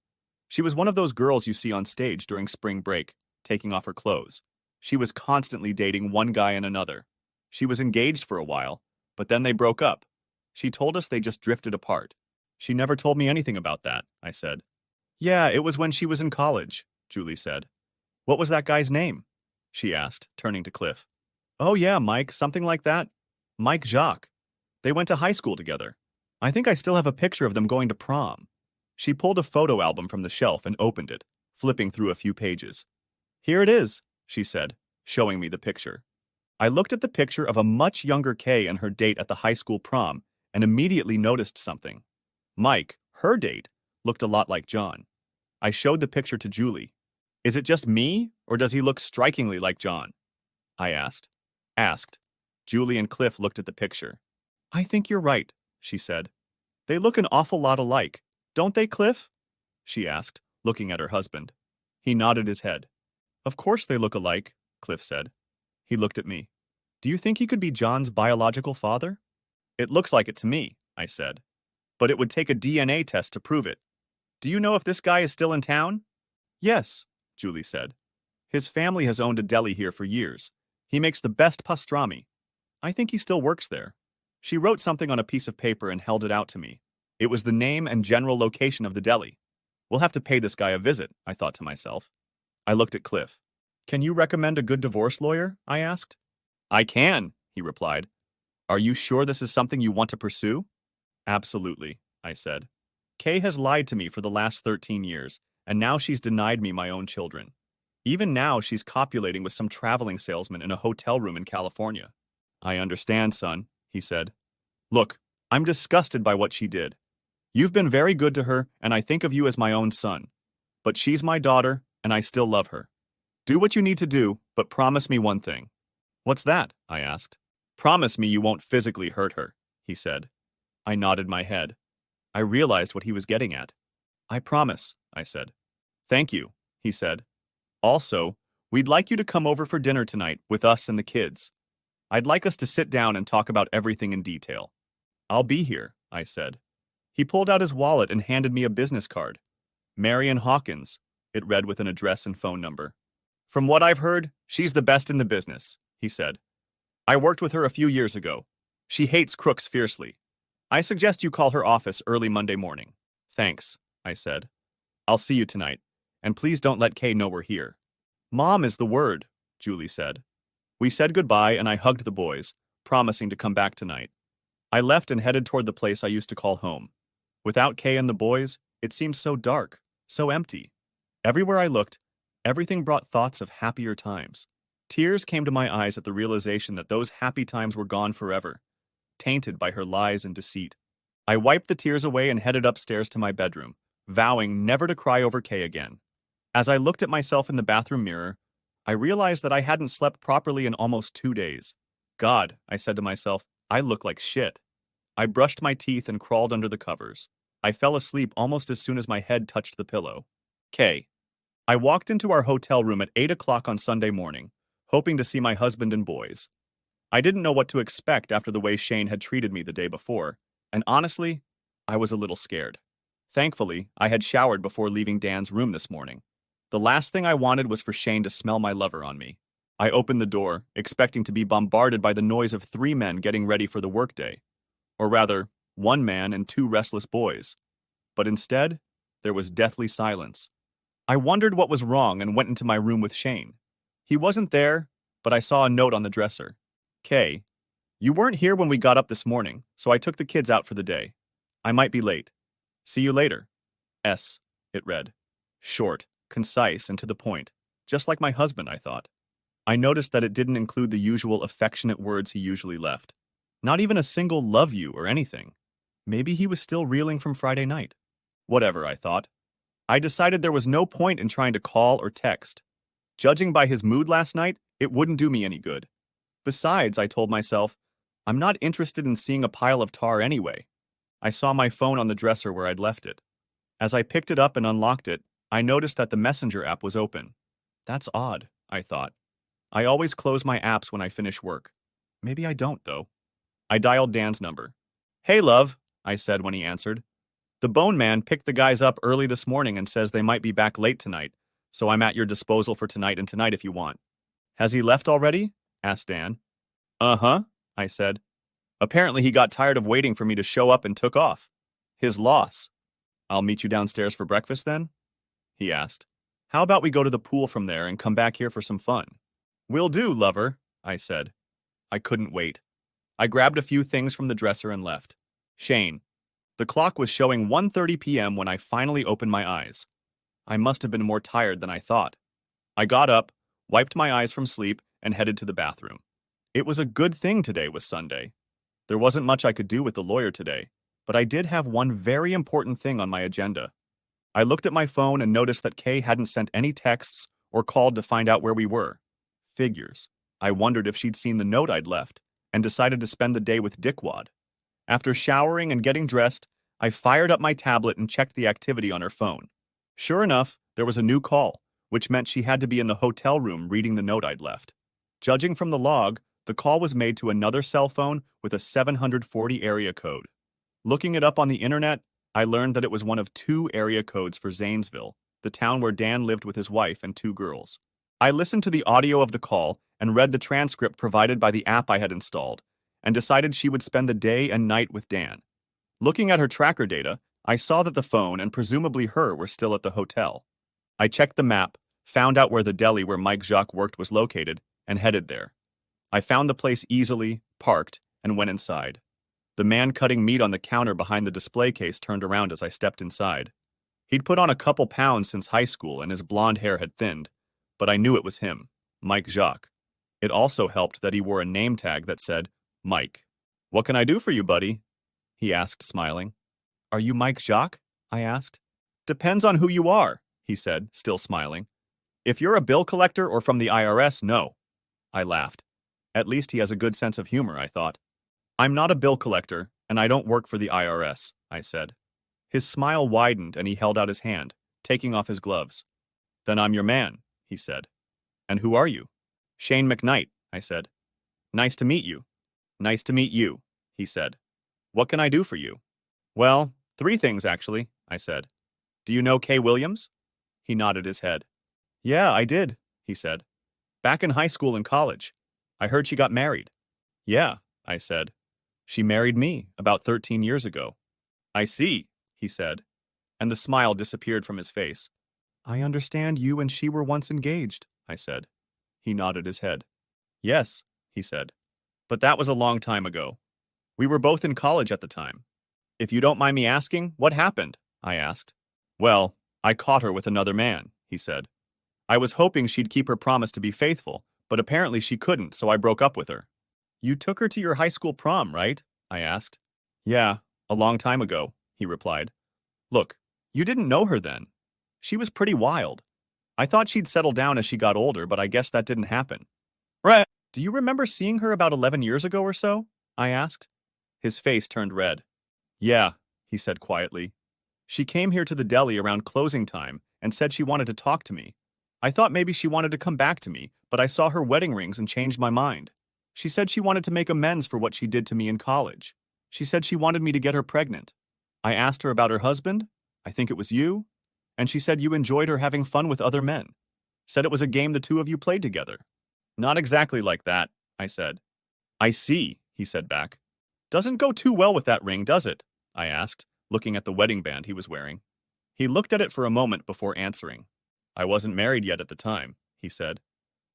Speaker 1: She was one of those girls you see on stage during spring break, taking off her clothes. She was constantly dating one guy and another. She was engaged for a while, but then they broke up. She told us they just drifted apart." "She never told me anything about that," I said. "Yeah, it was when she was in college," Julie said. "What was that guy's name?" she asked, turning to Cliff. "Oh yeah, Mike, something like that. Mike Jacques. They went to high school together. I think I still have a picture of them going to prom." She pulled a photo album from the shelf and opened it, flipping through a few pages. "Here it is," she said, showing me the picture. I looked at the picture of a much younger Kay and her date at the high school prom and immediately noticed something. Mike, her date, looked a lot like John. I showed the picture to Julie. "Is it just me, or does he look strikingly like John?" I asked. Julie and Cliff looked at the picture. "I think you're right," she said. "They look an awful lot alike, don't they, Cliff?" she asked, looking at her husband. He nodded his head. "Of course they look alike," Cliff said. He looked at me. "Do you think he could be John's biological father?" "It looks like it to me," I said. "But it would take a DNA test to prove it. Do you know if this guy is still in town?" "Yes," Julie said. "His family has owned a deli here for years. He makes the best pastrami. I think he still works there." She wrote something on a piece of paper and held it out to me. It was the name and general location of the deli. "We'll have to pay this guy a visit," I thought to myself. I looked at Cliff. "Can you recommend a good divorce lawyer?" I asked. "I can," he replied. "Are you sure this is something you want to pursue?" "Absolutely," I said. "Kay has lied to me for the last 13 years, and now she's denied me my own children. Even now, she's copulating with some traveling salesman in a hotel room in California." "I understand, son," he said. "Look, I'm disgusted by what she did. You've been very good to her, and I think of you as my own son. But she's my daughter, and I still love her. Do what you need to do, but promise me one thing." "What's that?" I asked. "Promise me you won't physically hurt her," he said. I nodded my head. I realized what he was getting at. "I promise," I said. "Thank you," he said. "Also, we'd like you to come over for dinner tonight with us and the kids. I'd like us to sit down and talk about everything in detail." "I'll be here," I said. He pulled out his wallet and handed me a business card. "Marion Hawkins," it read with an address and phone number. "From what I've heard, she's the best in the business," he said. "I worked with her a few years ago. She hates crooks fiercely. I suggest you call her office early Monday morning." "Thanks," I said. "I'll see you tonight. And please don't let Kay know we're here." "Mom is the word," Julie said. We said goodbye and I hugged the boys, promising to come back tonight. I left and headed toward the place I used to call home. Without Kay and the boys, it seemed so dark, so empty. Everywhere I looked, everything brought thoughts of happier times. Tears came to my eyes at the realization that those happy times were gone forever, tainted by her lies and deceit. I wiped the tears away and headed upstairs to my bedroom, vowing never to cry over Kay again. As I looked at myself in the bathroom mirror, I realized that I hadn't slept properly in almost 2 days. "God," I said to myself, "I look like shit." I brushed my teeth and crawled under the covers. I fell asleep almost as soon as my head touched the pillow. Kay. I walked into our hotel room at 8 o'clock on Sunday morning, hoping to see my husband and boys. I didn't know what to expect after the way Shane had treated me the day before, and honestly, I was a little scared. Thankfully, I had showered before leaving Dan's room this morning. The last thing I wanted was for Shane to smell my lover on me. I opened the door, expecting to be bombarded by the noise of 3 men getting ready for the workday. Or rather, 1 man and 2 restless boys. But instead, there was deathly silence. I wondered what was wrong and went into my room with Shane. He wasn't there, but I saw a note on the dresser. "Kay, you weren't here when we got up this morning, so I took the kids out for the day. I might be late. See you later." S, it read. Short, concise, and to the point. Just like my husband, I thought. I noticed that it didn't include the usual affectionate words he usually left. Not even a single "love you" or anything. Maybe he was still reeling from Friday night. Whatever, I thought. I decided there was no point in trying to call or text. Judging by his mood last night, it wouldn't do me any good. Besides, I told myself, I'm not interested in seeing a pile of tar anyway. I saw my phone on the dresser where I'd left it. As I picked it up and unlocked it, I noticed that the Messenger app was open. That's odd, I thought. I always close my apps when I finish work. Maybe I don't, though. I dialed Dan's number. "Hey, love," I said when he answered. "The Bone Man picked the guys up early this morning and says they might be back late tonight, so I'm at your disposal for tonight and tonight if you want." "Has he left already?" asked Dan. "Uh-huh," I said. "Apparently he got tired of waiting for me to show up and took off. His loss." "I'll meet you downstairs for breakfast then?" he asked. "How about we go to the pool from there and come back here for some fun?" "Will do, lover," I said. I couldn't wait. I grabbed a few things from the dresser and left. Shane. The clock was showing 1:30 p.m. when I finally opened my eyes. I must have been more tired than I thought. I got up, wiped my eyes from sleep, and headed to the bathroom. It was a good thing today was Sunday. There wasn't much I could do with the lawyer today, but I did have one very important thing on my agenda. I looked at my phone and noticed that Kay hadn't sent any texts or called to find out where we were. Figures. I wondered if she'd seen the note I'd left, and decided to spend the day with Dickwad. After showering and getting dressed, I fired up my tablet and checked the activity on her phone. Sure enough, there was a new call, which meant she had to be in the hotel room reading the note I'd left. Judging from the log, the call was made to another cell phone with a 740 area code. Looking it up on the internet, I learned that it was one of 2 area codes for Zanesville, the town where Dan lived with his wife and 2 girls. I listened to the audio of the call and read the transcript provided by the app I had installed, and decided she would spend the day and night with Dan. Looking at her tracker data, I saw that the phone and presumably her were still at the hotel. I checked the map, found out where the deli where Mike Jacques worked was located, and headed there. I found the place easily, parked, and went inside. The man cutting meat on the counter behind the display case turned around as I stepped inside. He'd put on a couple pounds since high school and his blonde hair had thinned, but I knew it was him, Mike Jacques. It also helped that he wore a name tag that said, Mike. "What can I do for you, buddy?" he asked, smiling. Are you Mike Jacques? I asked. Depends on who you are, he said, still smiling. If you're a bill collector or from the IRS, no. I laughed. At least he has a good sense of humor, I thought. I'm not a bill collector, and I don't work for the IRS, I said. His smile widened and he held out his hand, taking off his gloves. Then I'm your man, he said. And who are you? Shane McKnight, I said. Nice to meet you. Nice to meet you, he said. What can I do for you? Well, 3 things actually, I said. Do you know Kay Williams? He nodded his head. Yeah, I did, he said. Back in high school and college. I heard she got married. Yeah, I said. She married me about 13 years ago. I see, he said, and the smile disappeared from his face. I understand you and she were once engaged, I said. He nodded his head. Yes, he said. But that was a long time ago. We were both in college at the time. If you don't mind me asking, what happened? I asked. Well, I caught her with another man, he said. I was hoping she'd keep her promise to be faithful, but apparently she couldn't, so I broke up with her. You took her to your high school prom, right? I asked. Yeah, a long time ago, he replied. Look, you didn't know her then. She was pretty wild. I thought she'd settle down as she got older, but I guess that didn't happen. Right. Do you remember seeing her about 11 years ago or so? I asked. His face turned red. Yeah, he said quietly. She came here to the deli around closing time and said she wanted to talk to me. I thought maybe she wanted to come back to me, but I saw her wedding rings and changed my mind. She said she wanted to make amends for what she did to me in college. She said she wanted me to get her pregnant. I asked her about her husband. I think it was you. And she said you enjoyed her having fun with other men. Said it was a game the 2 of you played together. Not exactly like that, I said. I see, he said back. Doesn't go too well with that ring, does it? I asked, looking at the wedding band he was wearing. He looked at it for a moment before answering. I wasn't married yet at the time, he said.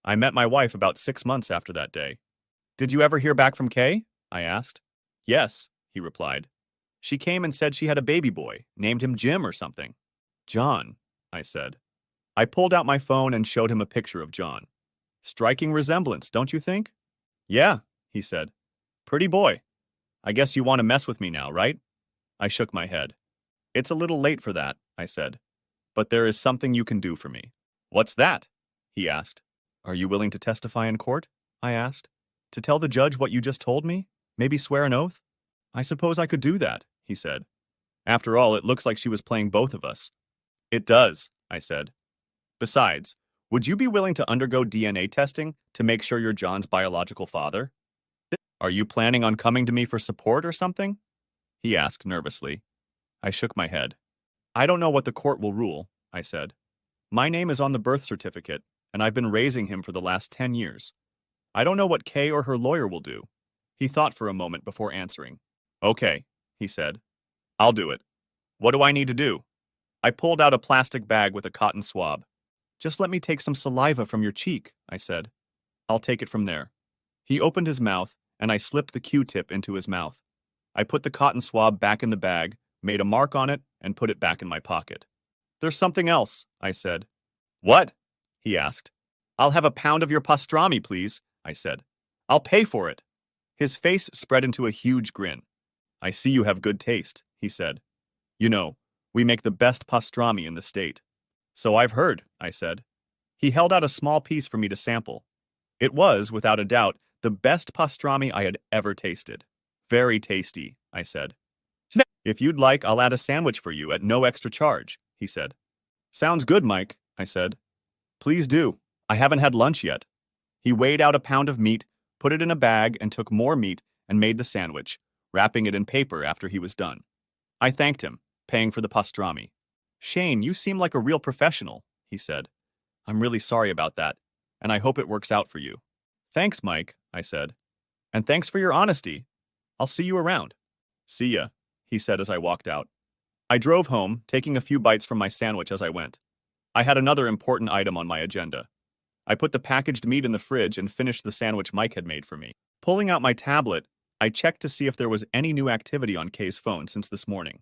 Speaker 1: I met my wife about 6 months after that day. Did you ever hear back from Kay? I asked. Yes, he replied. She came and said she had a baby boy, named him Jim or something. John, I said. I pulled out my phone and showed him a picture of John. Striking resemblance, don't you think? Yeah, he said. Pretty boy. I guess you want to mess with me now, right? I shook my head. It's a little late for that, I said. But there is something you can do for me. What's that? He asked. Are you willing to testify in court? I asked. To tell the judge what you just told me? Maybe swear an oath? I suppose I could do that, he said. After all, it looks like she was playing both of us. It does, I said. Besides, would you be willing to undergo DNA testing to make sure you're John's biological father? Are you planning on coming to me for support or something? He asked nervously. I shook my head. I don't know what the court will rule, I said. My name is on the birth certificate, and I've been raising him for the last 10 years. I don't know what Kay or her lawyer will do. He thought for a moment before answering. Okay, he said. I'll do it. What do I need to do? I pulled out a plastic bag with a cotton swab. Just let me take some saliva from your cheek, I said. I'll take it from there. He opened his mouth, and I slipped the Q-tip into his mouth. I put the cotton swab back in the bag, made a mark on it, and put it back in my pocket. There's something else, I said. What? He asked. I'll have a pound of your pastrami, please, I said. I'll pay for it. His face spread into a huge grin. I see you have good taste, he said. You know, we make the best pastrami in the state. So I've heard, I said. He held out a small piece for me to sample. It was, without a doubt, the best pastrami I had ever tasted. Very tasty, I said. If you'd like, I'll add a sandwich for you at no extra charge, he said. Sounds good, Mike, I said. Please do. I haven't had lunch yet. He weighed out a pound of meat, put it in a bag, and took more meat and made the sandwich, wrapping it in paper after he was done. I thanked him, paying for the pastrami. Shane, you seem like a real professional, he said. I'm really sorry about that, and I hope it works out for you. Thanks, Mike, I said. And thanks for your honesty. I'll see you around. See ya, he said as I walked out. I drove home, taking a few bites from my sandwich as I went. I had another important item on my agenda. I put the packaged meat in the fridge and finished the sandwich Mike had made for me. Pulling out my tablet, I checked to see if there was any new activity on Kay's phone since this morning.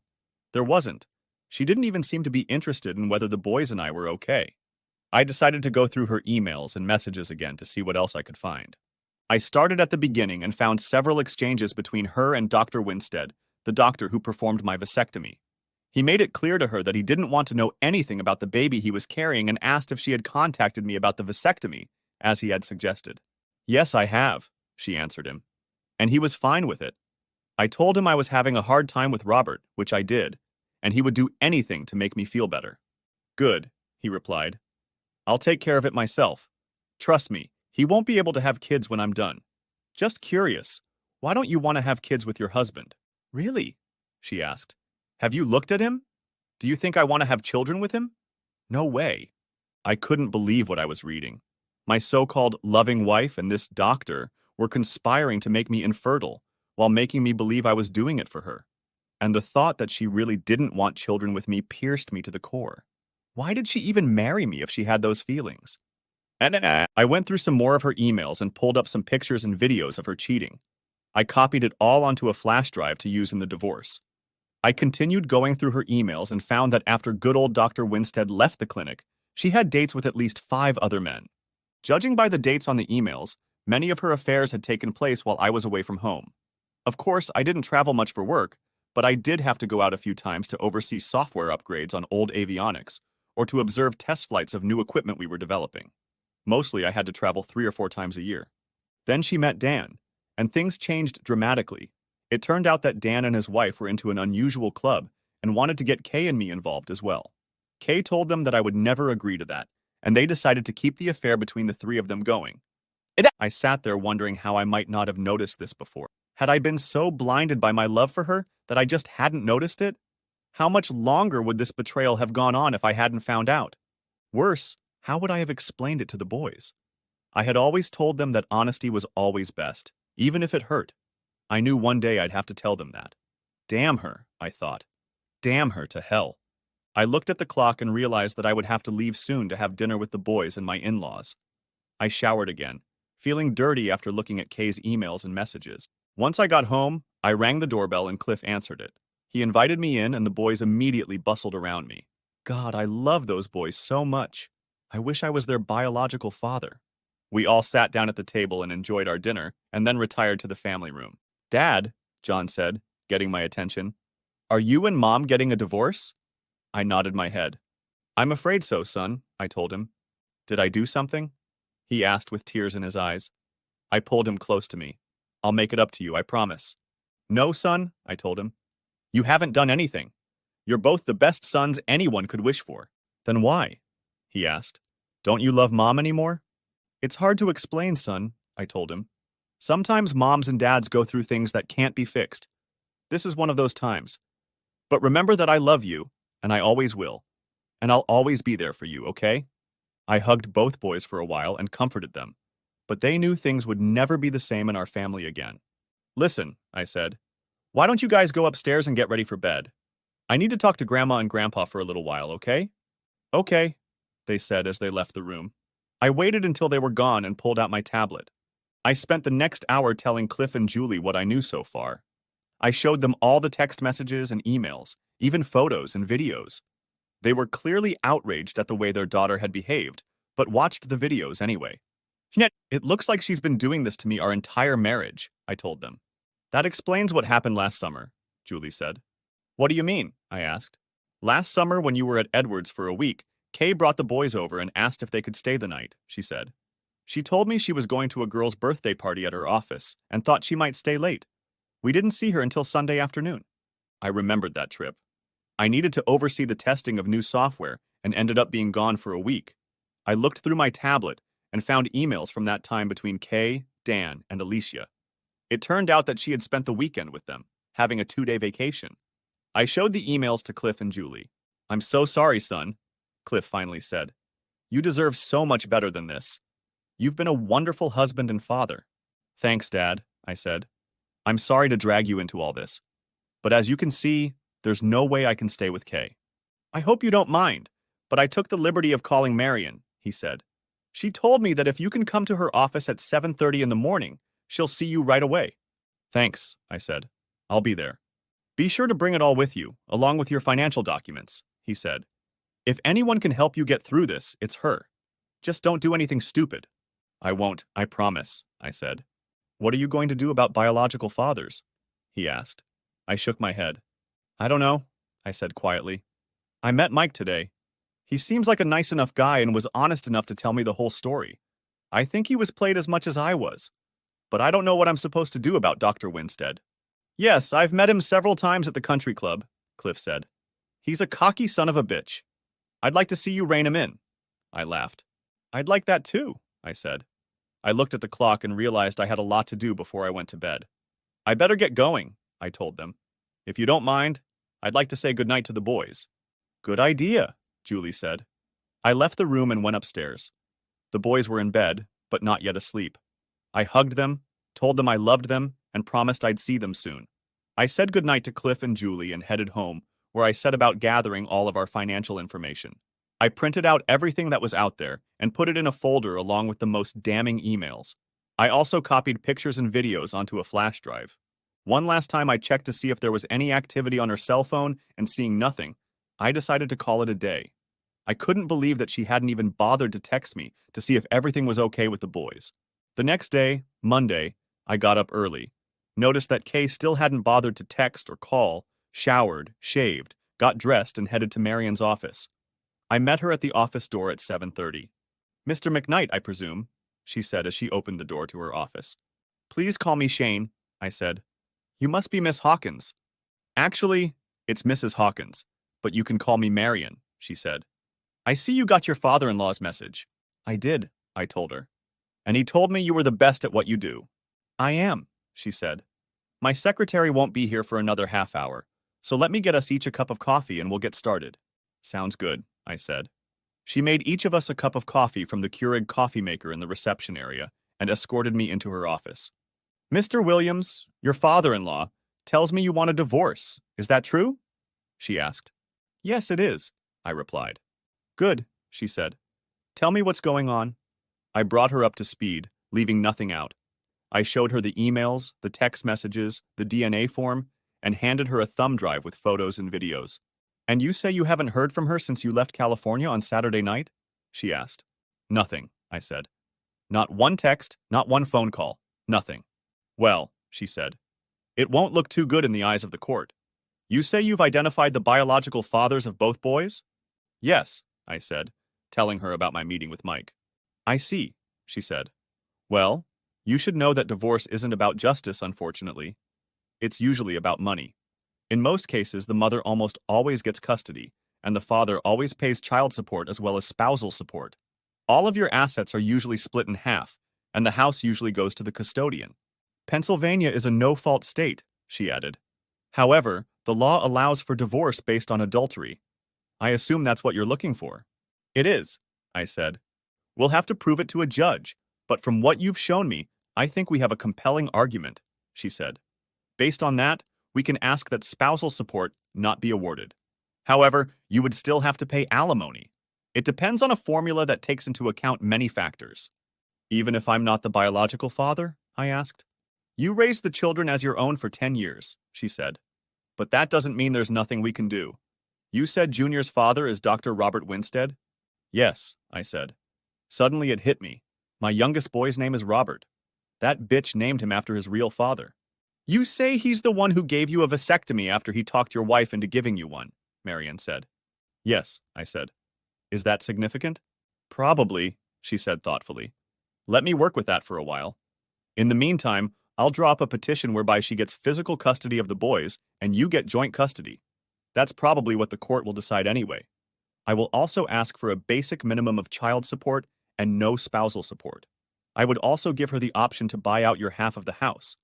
Speaker 1: There wasn't. She didn't even seem to be interested in whether the boys and I were okay. I decided to go through her emails and messages again to see what else I could find. I started at the beginning and found several exchanges between her and Dr. Winstead, the doctor who performed my vasectomy. He made it clear to her that he didn't want to know anything about the baby he was carrying and asked if she had contacted me about the vasectomy, as he had suggested. Yes, I have, she answered him. And he was fine with it. I told him I was having a hard time with Robert, which I did, and he would do anything to make me feel better. Good, he replied. I'll take care of it myself. Trust me, he won't be able to have kids when I'm done. Just curious, why don't you want to have kids with your husband? Really? She asked. Have you looked at him? Do you think I want to have children with him? No way. I couldn't believe what I was reading. My so-called loving wife and this doctor were conspiring to make me infertile while making me believe I was doing it for her. And the thought that she really didn't want children with me pierced me to the core. Why did she even marry me if she had those feelings? And I went through some more of her emails and pulled up some pictures and videos of her cheating. I copied it all onto a flash drive to use in the divorce. I continued going through her emails and found that after good old Dr. Winstead left the clinic, she had dates with at least 5 other men. Judging by the dates on the emails, many of her affairs had taken place while I was away from home. Of course, I didn't travel much for work, but I did have to go out a few times to oversee software upgrades on old avionics or to observe test flights of new equipment we were developing. Mostly, I had to travel 3 or 4 times a year. Then she met Dan, and things changed dramatically. It turned out that Dan and his wife were into an unusual club and wanted to get Kay and me involved as well. Kay told them that I would never agree to that, and they decided to keep the affair between the 3 of them going. I sat there wondering how I might not have noticed this before. Had I been so blinded by my love for her that I just hadn't noticed it? How much longer would this betrayal have gone on if I hadn't found out? Worse, how would I have explained it to the boys? I had always told them that honesty was always best, even if it hurt. I knew one day I'd have to tell them that. Damn her, I thought. Damn her to hell. I looked at the clock and realized that I would have to leave soon to have dinner with the boys and my in-laws. I showered again, feeling dirty after looking at Kay's emails and messages. Once I got home, I rang the doorbell and Cliff answered it. He invited me in and the boys immediately bustled around me. God, I love those boys so much. I wish I was their biological father. We all sat down at the table and enjoyed our dinner, and then retired to the family room. Dad, John said, getting my attention, are you and Mom getting a divorce? I nodded my head. I'm afraid so, son, I told him. Did I do something? He asked with tears in his eyes. I pulled him close to me. I'll make it up to you, I promise. No, son, I told him. You haven't done anything. You're both the best sons anyone could wish for. Then why? He asked. Don't you love Mom anymore? It's hard to explain, son, I told him. Sometimes moms and dads go through things that can't be fixed. This is one of those times. But remember that I love you, and I always will. And I'll always be there for you, okay? I hugged both boys for a while and comforted them. But they knew things would never be the same in our family again. Listen, I said. Why don't you guys go upstairs and get ready for bed? I need to talk to Grandma and Grandpa for a little while, okay? Okay, they said as they left the room. I waited until they were gone and pulled out my tablet. I spent the next hour telling Cliff and Julie what I knew so far. I showed them all the text messages and emails, even photos and videos. They were clearly outraged at the way their daughter had behaved, but watched the videos anyway. It looks like she's been doing this to me our entire marriage, I told them. That explains what happened last summer, Julie said. What do you mean? I asked. Last summer when you were at Edwards for a week, Kay brought the boys over and asked if they could stay the night, she said. She told me she was going to a girl's birthday party at her office and thought she might stay late. We didn't see her until Sunday afternoon. I remembered that trip. I needed to oversee the testing of new software and ended up being gone for a week. I looked through my tablet and found emails from that time between Kay, Dan, and Alicia. It turned out that she had spent the weekend with them, having a 2-day vacation. I showed the emails to Cliff and Julie. I'm so sorry, son, Cliff finally said. You deserve so much better than this. You've been a wonderful husband and father. Thanks, Dad, I said. I'm sorry to drag you into all this. But as you can see, there's no way I can stay with Kay. I hope you don't mind, but I took the liberty of calling Marion, he said. She told me that if you can come to her office at 7:30 in the morning, she'll see you right away. Thanks, I said. I'll be there. Be sure to bring it all with you, along with your financial documents, he said. If anyone can help you get through this, it's her. Just don't do anything stupid. I won't, I promise, I said. What are you going to do about biological fathers? He asked. I shook my head. I don't know. I said quietly. I met Mike today. He seems like a nice enough guy and was honest enough to tell me the whole story. I think he was played as much as I was, but I don't know what I'm supposed to do about Dr. Winstead. Yes, I've met him several times at the country club, Cliff said. He's a cocky son of a bitch. I'd like to see you rein him in. I laughed. I'd like that too, I said. I looked at the clock and realized I had a lot to do before I went to bed. I better get going, I told them. If you don't mind, I'd like to say goodnight to the boys. Good idea, Julie said. I left the room and went upstairs. The boys were in bed, but not yet asleep. I hugged them, told them I loved them, and promised I'd see them soon. I said goodnight to Cliff and Julie and headed home, where I set about gathering all of our financial information. I printed out everything that was out there and put it in a folder along with the most damning emails. I also copied pictures and videos onto a flash drive. One last time I checked to see if there was any activity on her cell phone, and seeing nothing, I decided to call it a day. I couldn't believe that she hadn't even bothered to text me to see if everything was okay with the boys. The next day, Monday, I got up early, noticed that Kay still hadn't bothered to text or call, showered, shaved, got dressed, and headed to Marion's office. I met her at the office door at 7:30. Mr. McKnight, I presume, she said as she opened the door to her office. Please call me Shane, I said. You must be Miss Hawkins. Actually, it's Mrs. Hawkins, but you can call me Marion, she said. I see you got your father-in-law's message. I did, I told her. And he told me you were the best at what you do. I am, she said. My secretary won't be here for another half hour, so let me get us each a cup of coffee and we'll get started. Sounds good, I said. She made each of us a cup of coffee from the Keurig coffee maker in the reception area and escorted me into her office. Mr. Williams, your father-in-law, tells me you want a divorce. Is that true? She asked. Yes, it is, I replied. Good, she said. Tell me what's going on. I brought her up to speed, leaving nothing out. I showed her the emails, the text messages, the DNA form, and handed her a thumb drive with photos and videos. And you say you haven't heard from her since you left California on Saturday night? She asked. Nothing, I said. Not one text, not one phone call, nothing. Well, she said, it won't look too good in the eyes of the court. You say you've identified the biological fathers of both boys? Yes, I said, telling her about my meeting with Mike. I see, she said. Well, you should know that divorce isn't about justice, unfortunately. It's usually about money. In most cases, the mother almost always gets custody, and the father always pays child support as well as spousal support. All of your assets are usually split in half, and the house usually goes to the custodian. Pennsylvania is a no-fault state, she added. However, the law allows for divorce based on adultery. I assume that's what you're looking for. It is, I said. We'll have to prove it to a judge, but from what you've shown me, I think we have a compelling argument, she said. Based on that, we can ask that spousal support not be awarded. However, you would still have to pay alimony. It depends on a formula that takes into account many factors. Even if I'm not the biological father? I asked. You raised the children as your own for 10 years, she said. But that doesn't mean there's nothing we can do. You said Junior's father is Dr. Robert Winstead? Yes, I said. Suddenly it hit me. My youngest boy's name is Robert. That bitch named him after his real father. You say he's the one who gave you a vasectomy after he talked your wife into giving you one, Marion said. Yes, I said. Is that significant? Probably, she said thoughtfully. Let me work with that for a while. In the meantime, I'll draw up a petition whereby she gets physical custody of the boys and you get joint custody. That's probably what the court will decide anyway. I will also ask for a basic minimum of child support and no spousal support. I would also give her the option to buy out your half of the house.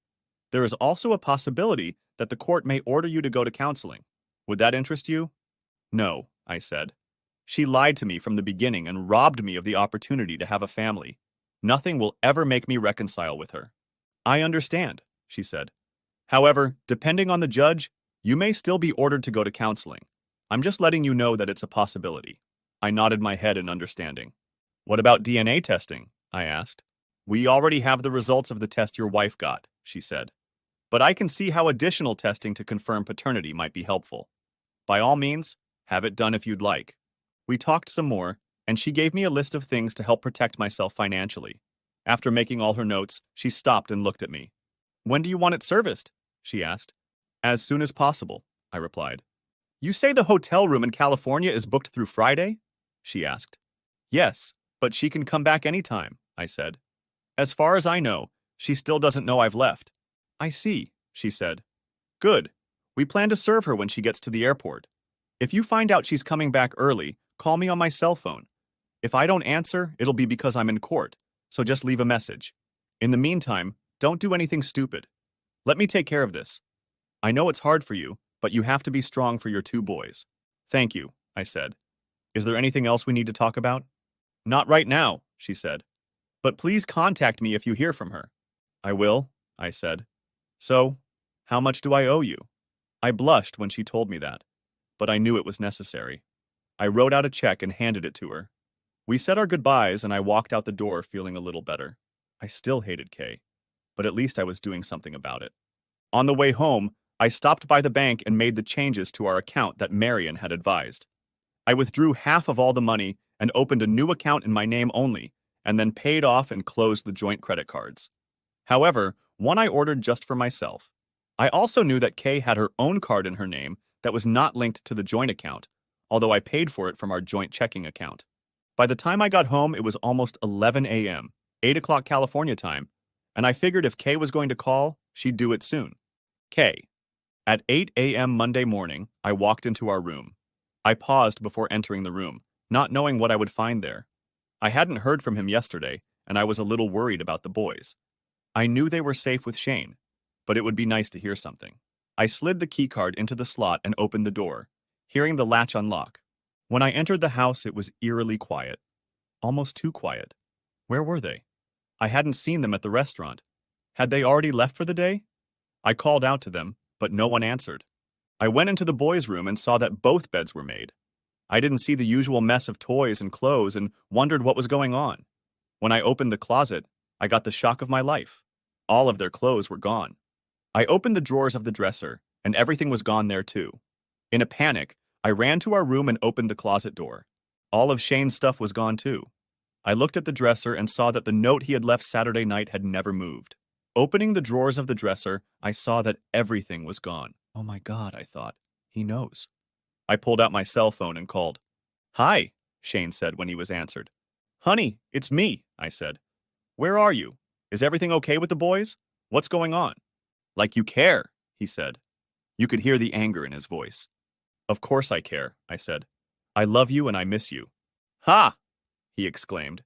Speaker 1: There is also a possibility that the court may order you to go to counseling. Would that interest you? No, I said. She lied to me from the beginning and robbed me of the opportunity to have a family. Nothing will ever make me reconcile with her. I understand, she said. However, depending on the judge, you may still be ordered to go to counseling. I'm just letting you know that it's a possibility. I nodded my head in understanding. What about DNA testing? I asked. We already have the results of the test your wife got, she said. But I can see how additional testing to confirm paternity might be helpful. By all means, have it done if you'd like. We talked some more, and she gave me a list of things to help protect myself financially. After making all her notes, she stopped and looked at me. When do you want it serviced? She asked. As soon as possible, I replied. You say the hotel room in California is booked through Friday? She asked. Yes, but she can come back anytime, I said. As far as I know, she still doesn't know I've left. I see, she said. Good. We plan to serve her when she gets to the airport. If you find out she's coming back early, call me on my cell phone. If I don't answer, it'll be because I'm in court, so just leave a message. In the meantime, don't do anything stupid. Let me take care of this. I know it's hard for you, but you have to be strong for your two boys. Thank you, I said. Is there anything else we need to talk about? Not right now, she said. But please contact me if you hear from her. I will, I said. So, how much do I owe you? I blushed when she told me that, but I knew it was necessary. I wrote out a check and handed it to her. We said our goodbyes and I walked out the door feeling a little better. I still hated Kay, but at least I was doing something about it. On the way home, I stopped by the bank and made the changes to our account that Marion had advised. I withdrew half of all the money and opened a new account in my name only, and then paid off and closed the joint credit cards. However, one I ordered just for myself. I also knew that Kay had her own card in her name that was not linked to the joint account, although I paid for it from our joint checking account. By the time I got home, it was almost 11 a.m., 8 o'clock California time, and I figured if Kay was going to call, she'd do it soon. Kay. At 8 a.m. Monday morning, I walked into our room. I paused before entering the room, not knowing what I would find there. I hadn't heard from him yesterday, and I was a little worried about the boys. I knew they were safe with Shane, but it would be nice to hear something. I slid the keycard into the slot and opened the door, hearing the latch unlock. When I entered the house, it was eerily quiet. Almost too quiet. Where were they? I hadn't seen them at the restaurant. Had they already left for the day? I called out to them, but no one answered. I went into the boys' room and saw that both beds were made. I didn't see the usual mess of toys and clothes and wondered what was going on. When I opened the closet, I got the shock of my life. All of their clothes were gone. I opened the drawers of the dresser, and everything was gone there too. In a panic, I ran to our room and opened the closet door. All of Shane's stuff was gone too. I looked at the dresser and saw that the note he had left Saturday night had never moved. Opening the drawers of the dresser, I saw that everything was gone. Oh my God, I thought. He knows. I pulled out my cell phone and called. Hi, Shane said when he was answered. Honey, it's me, I said. Where are you? Is everything okay with the boys? What's going on? Like you care, he said. You could hear the anger in his voice. Of course I care, I said. I love you and I miss you. Ha! He exclaimed.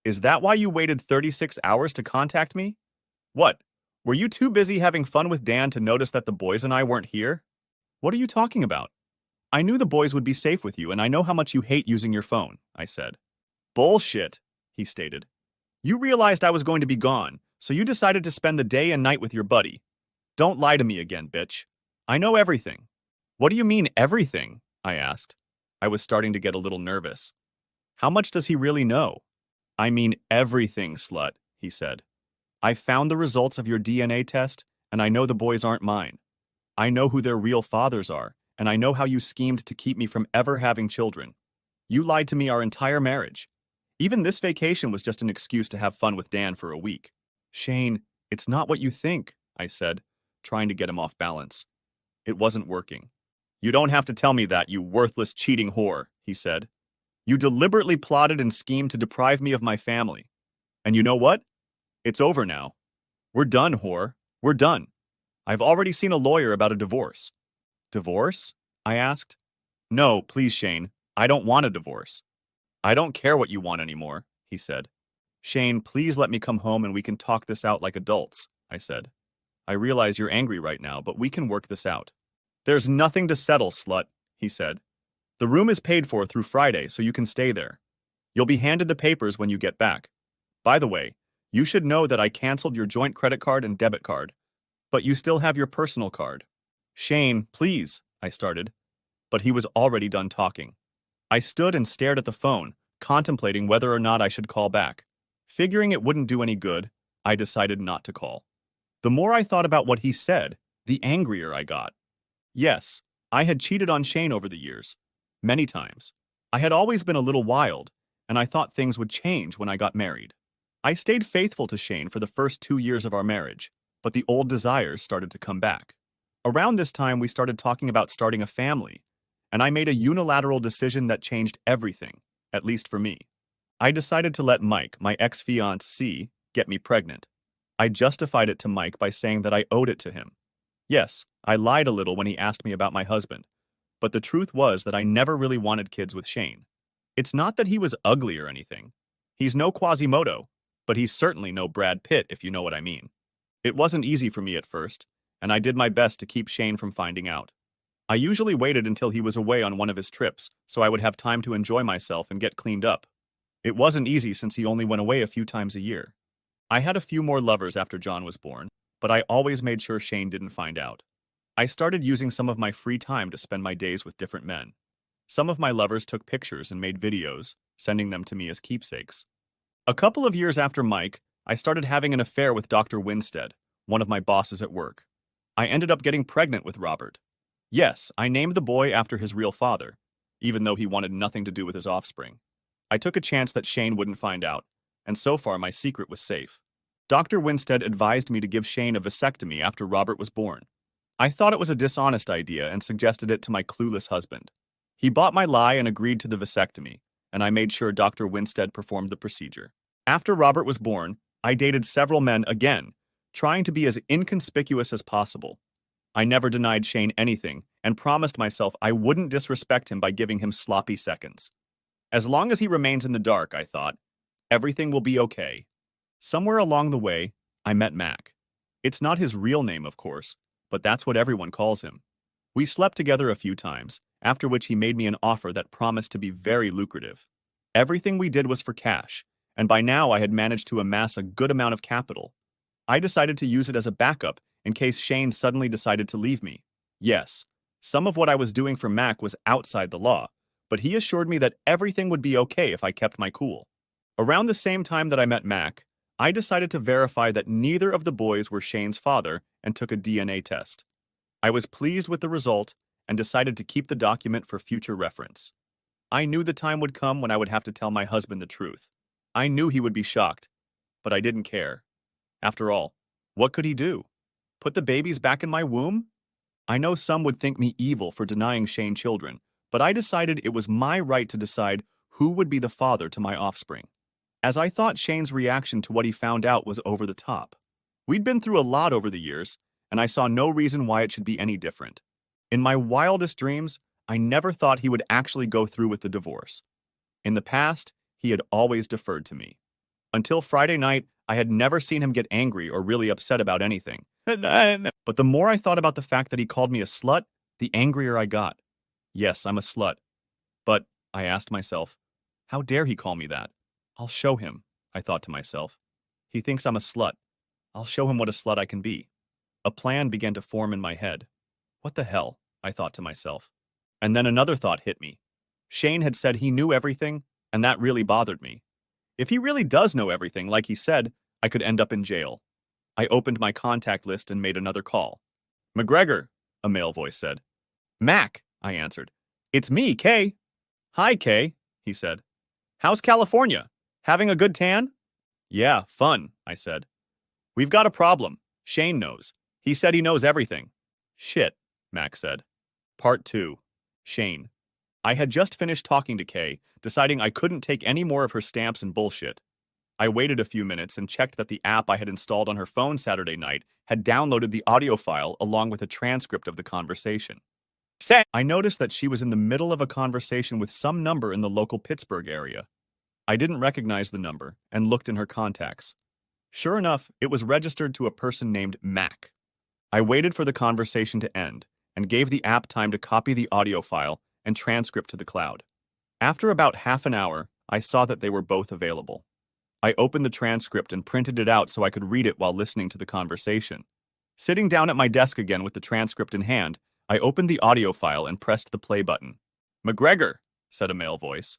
Speaker 1: Is that why you waited 36 hours to contact me? What? Were you too busy having fun with Dan to notice that the boys and I weren't here? What are you talking about? I knew the boys would be safe with you and I know how much you hate using your phone, I said. Bullshit, he stated. You realized I was going to be gone, so you decided to spend the day and night with your buddy. Don't lie to me again, bitch. I know everything. What do you mean, everything? I asked. I was starting to get a little nervous. How much does he really know? I mean everything, slut, he said. I found the results of your DNA test, and I know the boys aren't mine. I know who their real fathers are, and I know how you schemed to keep me from ever having children. You lied to me our entire marriage. Even this vacation was just an excuse to have fun with Dan for a week. Shane, it's not what you think, I said, trying to get him off balance. It wasn't working. You don't have to tell me that, you worthless, cheating whore, he said. You deliberately plotted and schemed to deprive me of my family. And you know what? It's over now. We're done, whore. We're done. I've already seen a lawyer about a divorce. Divorce? I asked. No, please, Shane. I don't want a divorce. I don't care what you want anymore, he said. Shane, please let me come home and we can talk this out like adults, I said. I realize you're angry right now, but we can work this out. There's nothing to settle, slut, he said. The room is paid for through Friday, so you can stay there. You'll be handed the papers when you get back. By the way, you should know that I canceled your joint credit card and debit card, but you still have your personal card. Shane, please, I started, but he was already done talking. I stood and stared at the phone, contemplating whether or not I should call back. Figuring it wouldn't do any good, I decided not to call. The more I thought about what he said, the angrier I got. Yes, I had cheated on Shane over the years. Many times. I had always been a little wild, and I thought things would change when I got married. I stayed faithful to Shane for the first 2 years of our marriage, but the old desires started to come back. Around this time, we started talking about starting a family, and I made a unilateral decision that changed everything, at least for me. I decided to let Mike, my ex-fiancé, get me pregnant. I justified it to Mike by saying that I owed it to him. Yes, I lied a little when he asked me about my husband, but the truth was that I never really wanted kids with Shane. It's not that he was ugly or anything. He's no Quasimodo, but he's certainly no Brad Pitt, if you know what I mean. It wasn't easy for me at first, and I did my best to keep Shane from finding out. I usually waited until he was away on one of his trips, so I would have time to enjoy myself and get cleaned up. It wasn't easy since he only went away a few times a year. I had a few more lovers after John was born, but I always made sure Shane didn't find out. I started using some of my free time to spend my days with different men. Some of my lovers took pictures and made videos, sending them to me as keepsakes. A couple of years after Mike, I started having an affair with Dr. Winstead, one of my bosses at work. I ended up getting pregnant with Robert. Yes, I named the boy after his real father, even though he wanted nothing to do with his offspring. I took a chance that Shane wouldn't find out, and so far my secret was safe. Dr. Winstead advised me to give Shane a vasectomy after Robert was born. I thought it was a dishonest idea and suggested it to my clueless husband. He bought my lie and agreed to the vasectomy, and I made sure Dr. Winstead performed the procedure. After Robert was born, I dated several men again, trying to be as inconspicuous as possible. I never denied Shane anything and promised myself I wouldn't disrespect him by giving him sloppy seconds. As long as he remains in the dark, I thought, everything will be okay. Somewhere along the way, I met Mac. It's not his real name, of course, but that's what everyone calls him. We slept together a few times, after which he made me an offer that promised to be very lucrative. Everything we did was for cash, and by now I had managed to amass a good amount of capital. I decided to use it as a backup in case Shane suddenly decided to leave me. Yes, some of what I was doing for Mac was outside the law, but he assured me that everything would be okay if I kept my cool. Around the same time that I met Mac, I decided to verify that neither of the boys were Shane's father and took a DNA test. I was pleased with the result and decided to keep the document for future reference. I knew the time would come when I would have to tell my husband the truth. I knew he would be shocked, but I didn't care. After all, what could he do? Put the babies back in my womb? I know some would think me evil for denying Shane children, but I decided it was my right to decide who would be the father to my offspring. As I thought Shane's reaction to what he found out was over the top. We'd been through a lot over the years, and I saw no reason why it should be any different. In my wildest dreams, I never thought he would actually go through with the divorce. In the past, he had always deferred to me. Until Friday night, I had never seen him get angry or really upset about anything. But the more I thought about the fact that he called me a slut, the angrier I got. Yes, I'm a slut. But, I asked myself, how dare he call me that? I'll show him, I thought to myself. He thinks I'm a slut. I'll show him what a slut I can be. A plan began to form in my head. What the hell, I thought to myself. And then another thought hit me. Shane had said he knew everything, and that really bothered me. If he really does know everything, like he said, I could end up in jail. I opened my contact list and made another call. McGregor, a male voice said. Mac, I answered. It's me, Kay. Hi, Kay, he said. How's California? Having a good tan? Yeah, fun, I said. We've got a problem. Shane knows. He said he knows everything. Shit, Mac said. Part 2. Shane. I had just finished talking to Kay, deciding I couldn't take any more of her stamps and bullshit. I waited a few minutes and checked that the app I had installed on her phone Saturday night had downloaded the audio file along with a transcript of the conversation. I noticed that she was in the middle of a conversation with some number in the local Pittsburgh area. I didn't recognize the number and looked in her contacts. Sure enough, it was registered to a person named Mac. I waited for the conversation to end and gave the app time to copy the audio file and transcript to the cloud. After about half an hour, I saw that they were both available. I opened the transcript and printed it out so I could read it while listening to the conversation. Sitting down at my desk again with the transcript in hand, I opened the audio file and pressed the play button. McGregor, said a male voice.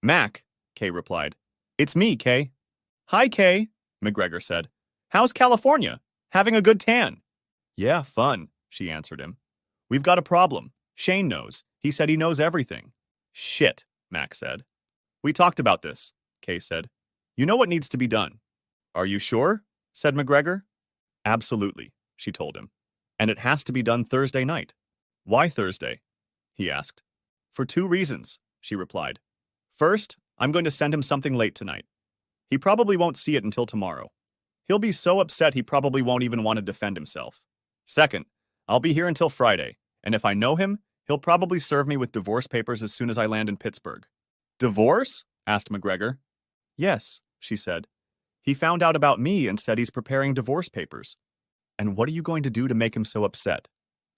Speaker 1: Mac, Kay replied. It's me, Kay. Hi, Kay, McGregor said. How's California? Having a good tan? Yeah, fun, she answered him. We've got a problem. Shane knows. He said he knows everything. Shit, Mac said. We talked about this, Kay said. You know what needs to be done. Are you sure? Said McGregor. Absolutely, she told him. And it has to be done Thursday night. Why Thursday? He asked. For two reasons, she replied. First, I'm going to send him something late tonight. He probably won't see it until tomorrow. He'll be so upset he probably won't even want to defend himself. Second, I'll be here until Friday, and if I know him, he'll probably serve me with divorce papers as soon as I land in Pittsburgh. Divorce? Asked McGregor. Yes, she said. He found out about me and said he's preparing divorce papers. And what are you going to do to make him so upset?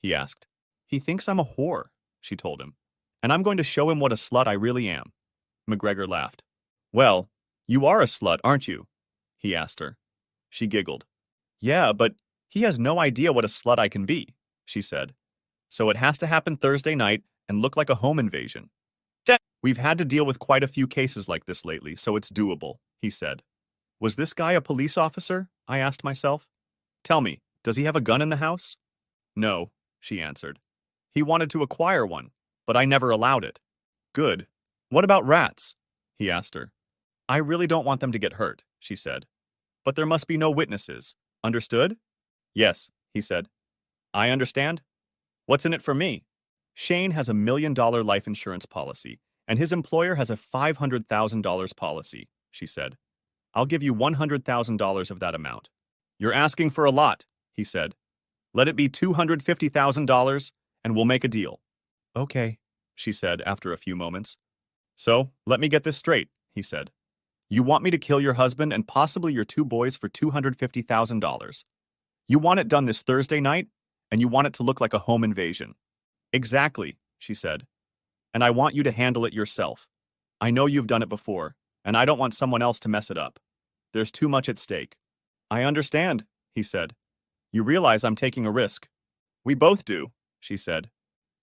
Speaker 1: He asked. He thinks I'm a whore, she told him. And I'm going to show him what a slut I really am. McGregor laughed. Well, you are a slut, aren't you? He asked her. She giggled. Yeah, but he has no idea what a slut I can be, she said. So it has to happen Thursday night and look like a home invasion. We've had to deal with quite a few cases like this lately, so it's doable, he said. Was this guy a police officer? I asked myself. Tell me, does he have a gun in the house? No, she answered. He wanted to acquire one, but I never allowed it. Good. What about rats? He asked her. I really don't want them to get hurt, she said. But there must be no witnesses. Understood? Yes, he said. I understand. What's in it for me? Shane has $1 million life insurance policy, and his employer has a $500,000 policy, she said. I'll give you $100,000 of that amount. You're asking for a lot, he said. Let it be $250,000, and we'll make a deal. Okay, she said after a few moments. So, let me get this straight, he said. You want me to kill your husband and possibly your two boys for $250,000. You want it done this Thursday night, and you want it to look like a home invasion. Exactly, she said. And I want you to handle it yourself. I know you've done it before, and I don't want someone else to mess it up. There's too much at stake. I understand, he said. You realize I'm taking a risk. We both do, she said.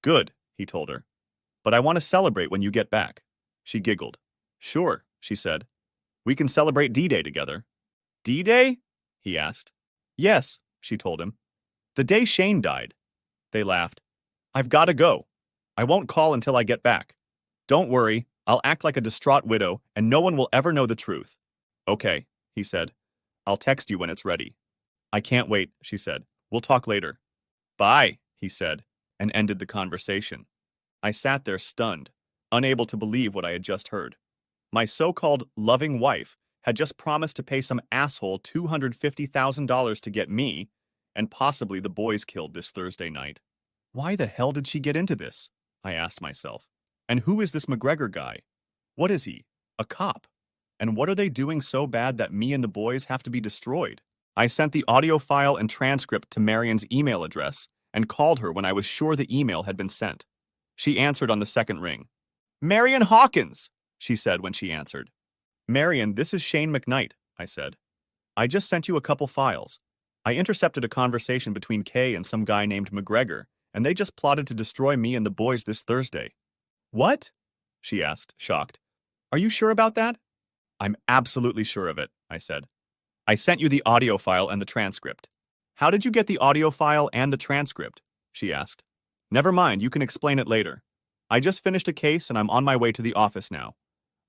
Speaker 1: Good, he told her. But I want to celebrate when you get back. She giggled. Sure, she said. We can celebrate D-Day together. D-Day? He asked. Yes, she told him. The day Shane died. They laughed. I've got to go. I won't call until I get back. Don't worry, I'll act like a distraught widow and no one will ever know the truth. Okay, he said. I'll text you when it's ready. I can't wait, she said. We'll talk later. Bye, he said, and ended the conversation. I sat there stunned, unable to believe what I had just heard. My so-called loving wife had just promised to pay some asshole $250,000 to get me, and possibly the boys killed this Thursday night. Why the hell did she get into this? I asked myself. And who is this McGregor guy? What is he? A cop? And what are they doing so bad that me and the boys have to be destroyed? I sent the audio file and transcript to Marion's email address and called her when I was sure the email had been sent. She answered on the second ring. Marion Hawkins, she said when she answered. Marion, this is Shane McKnight, I said. I just sent you a couple files. I intercepted a conversation between Kay and some guy named McGregor, and they just plotted to destroy me and the boys this Thursday. What? She asked, shocked. Are you sure about that? I'm absolutely sure of it, I said. I sent you the audio file and the transcript. How did you get the audio file and the transcript? She asked. Never mind, you can explain it later. I just finished a case and I'm on my way to the office now.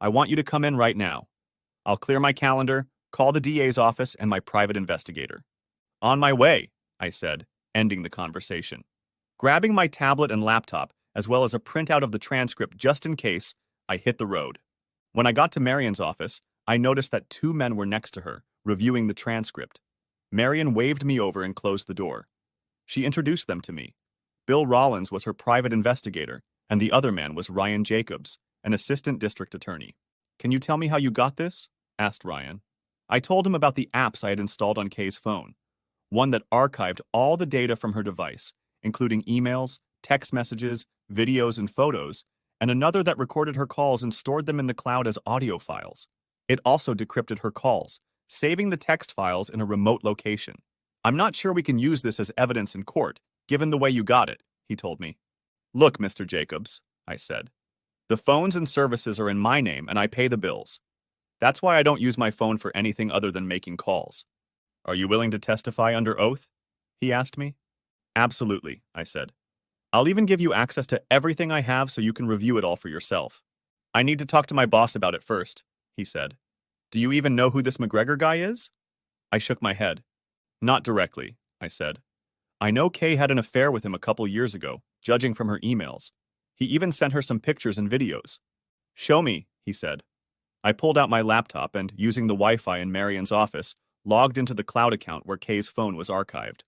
Speaker 1: I want you to come in right now. I'll clear my calendar, call the DA's office and my private investigator. On my way, I said, ending the conversation. Grabbing my tablet and laptop, as well as a printout of the transcript just in case, I hit the road. When I got to Marion's office, I noticed that two men were next to her, reviewing the transcript. Marion waved me over and closed the door. She introduced them to me. Bill Rollins was her private investigator, and the other man was Ryan Jacobs, an assistant district attorney. Can you tell me how you got this? Asked Ryan. I told him about the apps I had installed on Kay's phone, one that archived all the data from her device, including emails, text messages, videos, and photos, and another that recorded her calls and stored them in the cloud as audio files. It also decrypted her calls, saving the text files in a remote location. I'm not sure we can use this as evidence in court, given the way you got it, he told me. Look, Mr. Jacobs, I said. The phones and services are in my name and I pay the bills. That's why I don't use my phone for anything other than making calls. Are you willing to testify under oath? He asked me. Absolutely, I said. I'll even give you access to everything I have so you can review it all for yourself. I need to talk to my boss about it first, he said. Do you even know who this McGregor guy is? I shook my head. Not directly, I said. I know Kay had an affair with him a couple years ago, judging from her emails. He even sent her some pictures and videos. Show me, he said. I pulled out my laptop and, using the Wi-Fi in Marion's office, logged into the cloud account where Kay's phone was archived.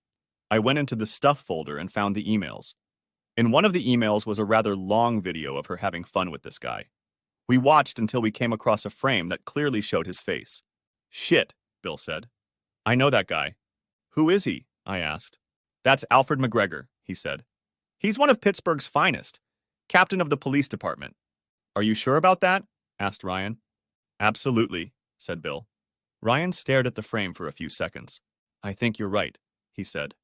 Speaker 1: I went into the stuff folder and found the emails. In one of the emails was a rather long video of her having fun with this guy. We watched until we came across a frame that clearly showed his face. Shit, Bill said. I know that guy. Who is he? I asked. That's Alfred McGregor, he said. He's one of Pittsburgh's finest, captain of the police department. Are you sure about that? Asked Ryan. Absolutely, said Bill. Ryan stared at the frame for a few seconds. I think you're right, he said.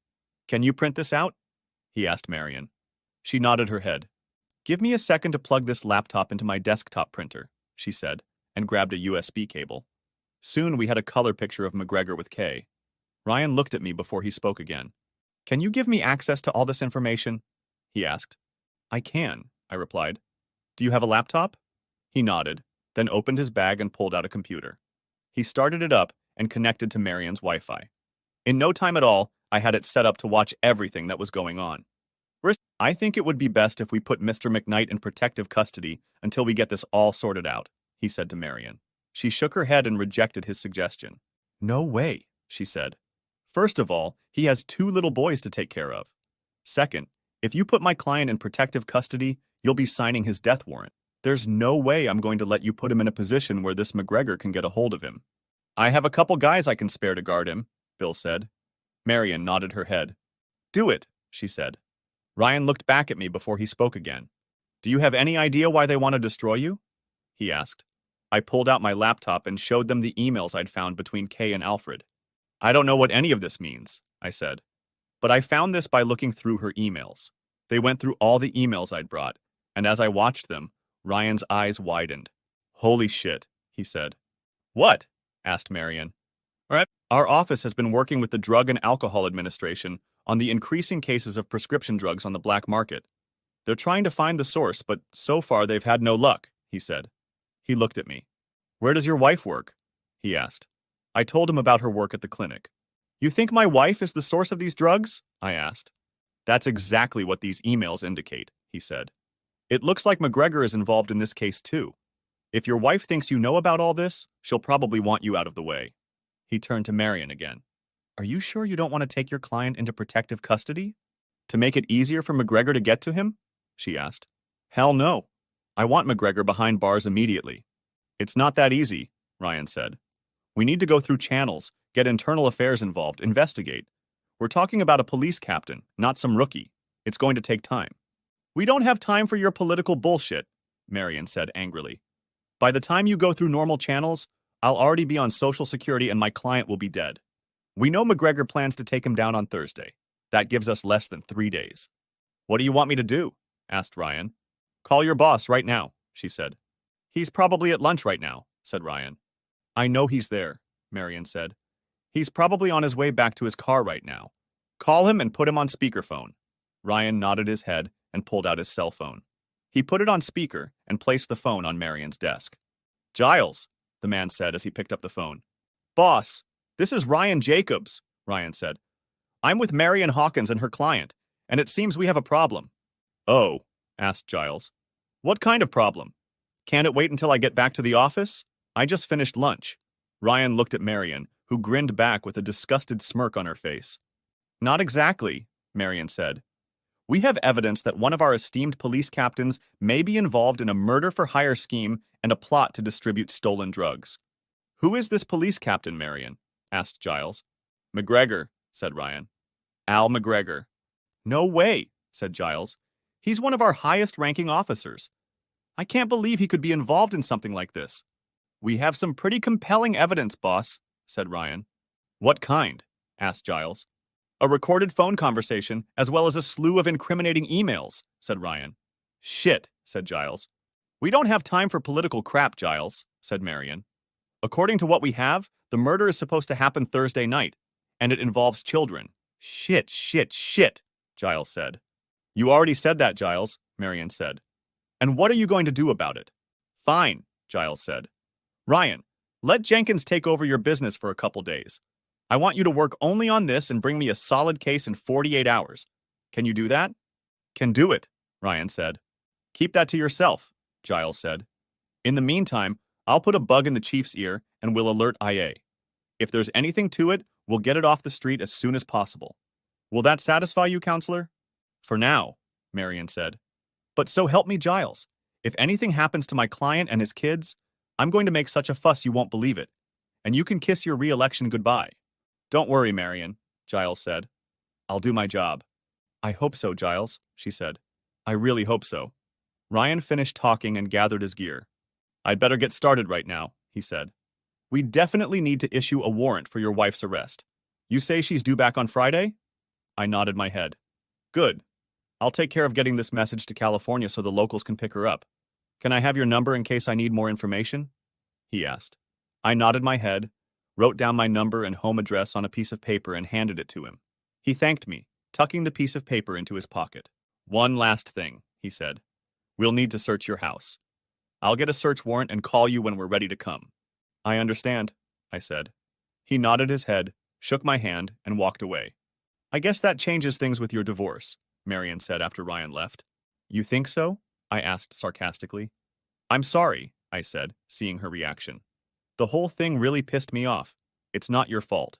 Speaker 1: Can you print this out? He asked Marion. She nodded her head. Give me a second to plug this laptop into my desktop printer, she said, and grabbed a USB cable. Soon we had a color picture of McGregor with Kay. Ryan looked at me before he spoke again. Can you give me access to all this information? He asked. I can, I replied. Do you have a laptop? He nodded, then opened his bag and pulled out a computer. He started it up and connected to Marion's Wi-Fi. In no time at all, I had it set up to watch everything that was going on. I think it would be best if we put Mr. McKnight in protective custody until we get this all sorted out, he said to Marion. She shook her head and rejected his suggestion. No way, she said. First of all, he has 2 little boys to take care of. Second, if you put my client in protective custody, you'll be signing his death warrant. There's no way I'm going to let you put him in a position where this McGregor can get a hold of him. I have a couple guys I can spare to guard him, Bill said. Marion nodded her head. Do it, she said. Ryan looked back at me before he spoke again. Do you have any idea why they want to destroy you? He asked. I pulled out my laptop and showed them the emails I'd found between Kay and Alfred. I don't know what any of this means, I said. But I found this by looking through her emails. They went through all the emails I'd brought, and as I watched them, Ryan's eyes widened. Holy shit, he said. What? Asked Marion. Our office has been working with the Drug and Alcohol Administration on the increasing cases of prescription drugs on the black market. They're trying to find the source, but so far they've had no luck, he said. He looked at me. Where does your wife work? He asked. I told him about her work at the clinic. You think my wife is the source of these drugs? I asked. That's exactly what these emails indicate, he said. It looks like McGregor is involved in this case too. If your wife thinks you know about all this, she'll probably want you out of the way. He turned to Marion again. Are you sure you don't want to take your client into protective custody? To make it easier for McGregor to get to him? She asked. Hell no. I want McGregor behind bars immediately. It's not that easy, Ryan said. We need to go through channels, get internal affairs involved, investigate. We're talking about a police captain, not some rookie. It's going to take time. We don't have time for your political bullshit, Marion said angrily. By the time you go through normal channels, I'll already be on Social Security and my client will be dead. We know McGregor plans to take him down on Thursday. That gives us less than 3 days. What do you want me to do? Asked Ryan. Call your boss right now, she said. He's probably at lunch right now, said Ryan. I know he's there, Marion said. He's probably on his way back to his car right now. Call him and put him on speakerphone. Ryan nodded his head and pulled out his cell phone. He put it on speaker and placed the phone on Marion's desk. Giles, the man said as he picked up the phone. Boss, this is Ryan Jacobs, Ryan said. I'm with Marion Hawkins and her client, and it seems we have a problem. Oh, asked Giles. What kind of problem? Can't it wait until I get back to the office? I just finished lunch. Ryan looked at Marion, who grinned back with a disgusted smirk on her face. Not exactly, Marion said. We have evidence that one of our esteemed police captains may be involved in a murder-for-hire scheme and a plot to distribute stolen drugs. Who is this police captain, Marion? Asked Giles. McGregor, said Ryan. Al McGregor. No way, said Giles. He's one of our highest-ranking officers. I can't believe he could be involved in something like this. We have some pretty compelling evidence, boss, said Ryan. What kind? Asked Giles. A recorded phone conversation, as well as a slew of incriminating emails, said Ryan. Shit, said Giles. We don't have time for political crap, Giles, said Marion. According to what we have, the murder is supposed to happen Thursday night, and it involves children. Shit, Giles said. You already said that, Giles, Marion said. And what are you going to do about it? Fine, Giles said. Ryan, let Jenkins take over your business for a couple days. I want you to work only on this and bring me a solid case in 48 hours. Can you do that? Can do it, Ryan said. Keep that to yourself, Giles said. In the meantime, I'll put a bug in the chief's ear and we'll alert IA. If there's anything to it, we'll get it off the street as soon as possible. Will that satisfy you, counselor? For now, Marion said. But so help me, Giles. If anything happens to my client and his kids, I'm going to make such a fuss you won't believe it. And you can kiss your re-election goodbye. Don't worry, Marion, Giles said. I'll do my job. I hope so, Giles, she said. I really hope so. Ryan finished talking and gathered his gear. I'd better get started right now, he said. We definitely need to issue a warrant for your wife's arrest. You say she's due back on Friday? I nodded my head. Good. I'll take care of getting this message to California so the locals can pick her up. Can I have your number in case I need more information? He asked. I nodded my head, wrote down my number and home address on a piece of paper and handed it to him. He thanked me, tucking the piece of paper into his pocket. One last thing, he said. We'll need to search your house. I'll get a search warrant and call you when we're ready to come. I understand, I said. He nodded his head, shook my hand, and walked away. I guess that changes things with your divorce, Marion said after Ryan left. You think so? I asked sarcastically. I'm sorry, I said, seeing her reaction. The whole thing really pissed me off. It's not your fault.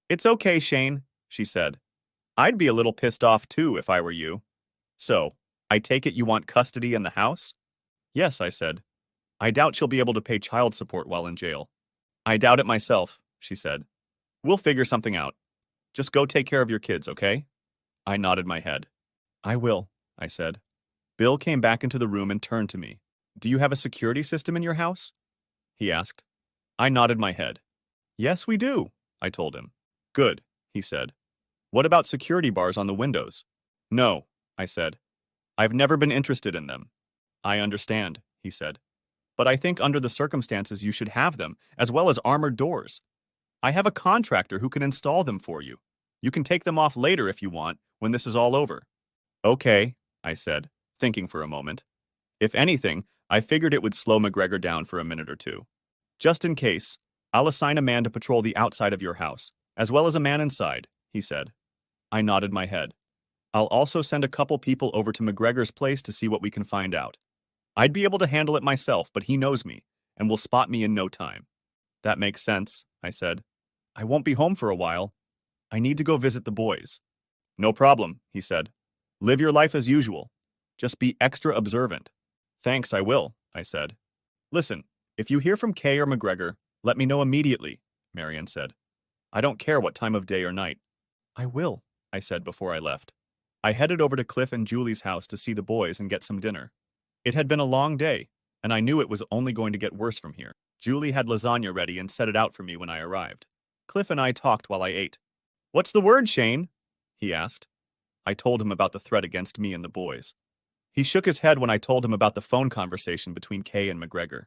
Speaker 1: It's okay, Shane, she said. I'd be a little pissed off too if I were you. So, I take it you want custody in the house? Yes, I said. I doubt she'll be able to pay child support while in jail. I doubt it myself, she said. We'll figure something out. Just go take care of your kids, okay? I nodded my head. I will, I said. Bill came back into the room and turned to me. Do you have a security system in your house? He asked. I nodded my head. Yes, we do, I told him. Good, he said. What about security bars on the windows? No, I said. I've never been interested in them. I understand, he said. But I think under the circumstances you should have them, as well as armored doors. I have a contractor who can install them for you. You can take them off later if you want, when this is all over. Okay, I said, thinking for a moment. If anything, I figured it would slow McGregor down for a minute or two. Just in case, I'll assign a man to patrol the outside of your house, as well as a man inside, he said. I nodded my head. I'll also send a couple people over to McGregor's place to see what we can find out. I'd be able to handle it myself, but he knows me, and will spot me in no time. That makes sense, I said. I won't be home for a while. I need to go visit the boys. No problem, he said. Live your life as usual. Just be extra observant. Thanks, I will, I said. Listen, if you hear from Kay or McGregor, let me know immediately, Marion said. I don't care what time of day or night. I will, I said before I left. I headed over to Cliff and Julie's house to see the boys and get some dinner. It had been a long day, and I knew it was only going to get worse from here. Julie had lasagna ready and set it out for me when I arrived. Cliff and I talked while I ate. What's the word, Shane? He asked. I told him about the threat against me and the boys. He shook his head when I told him about the phone conversation between Kay and McGregor.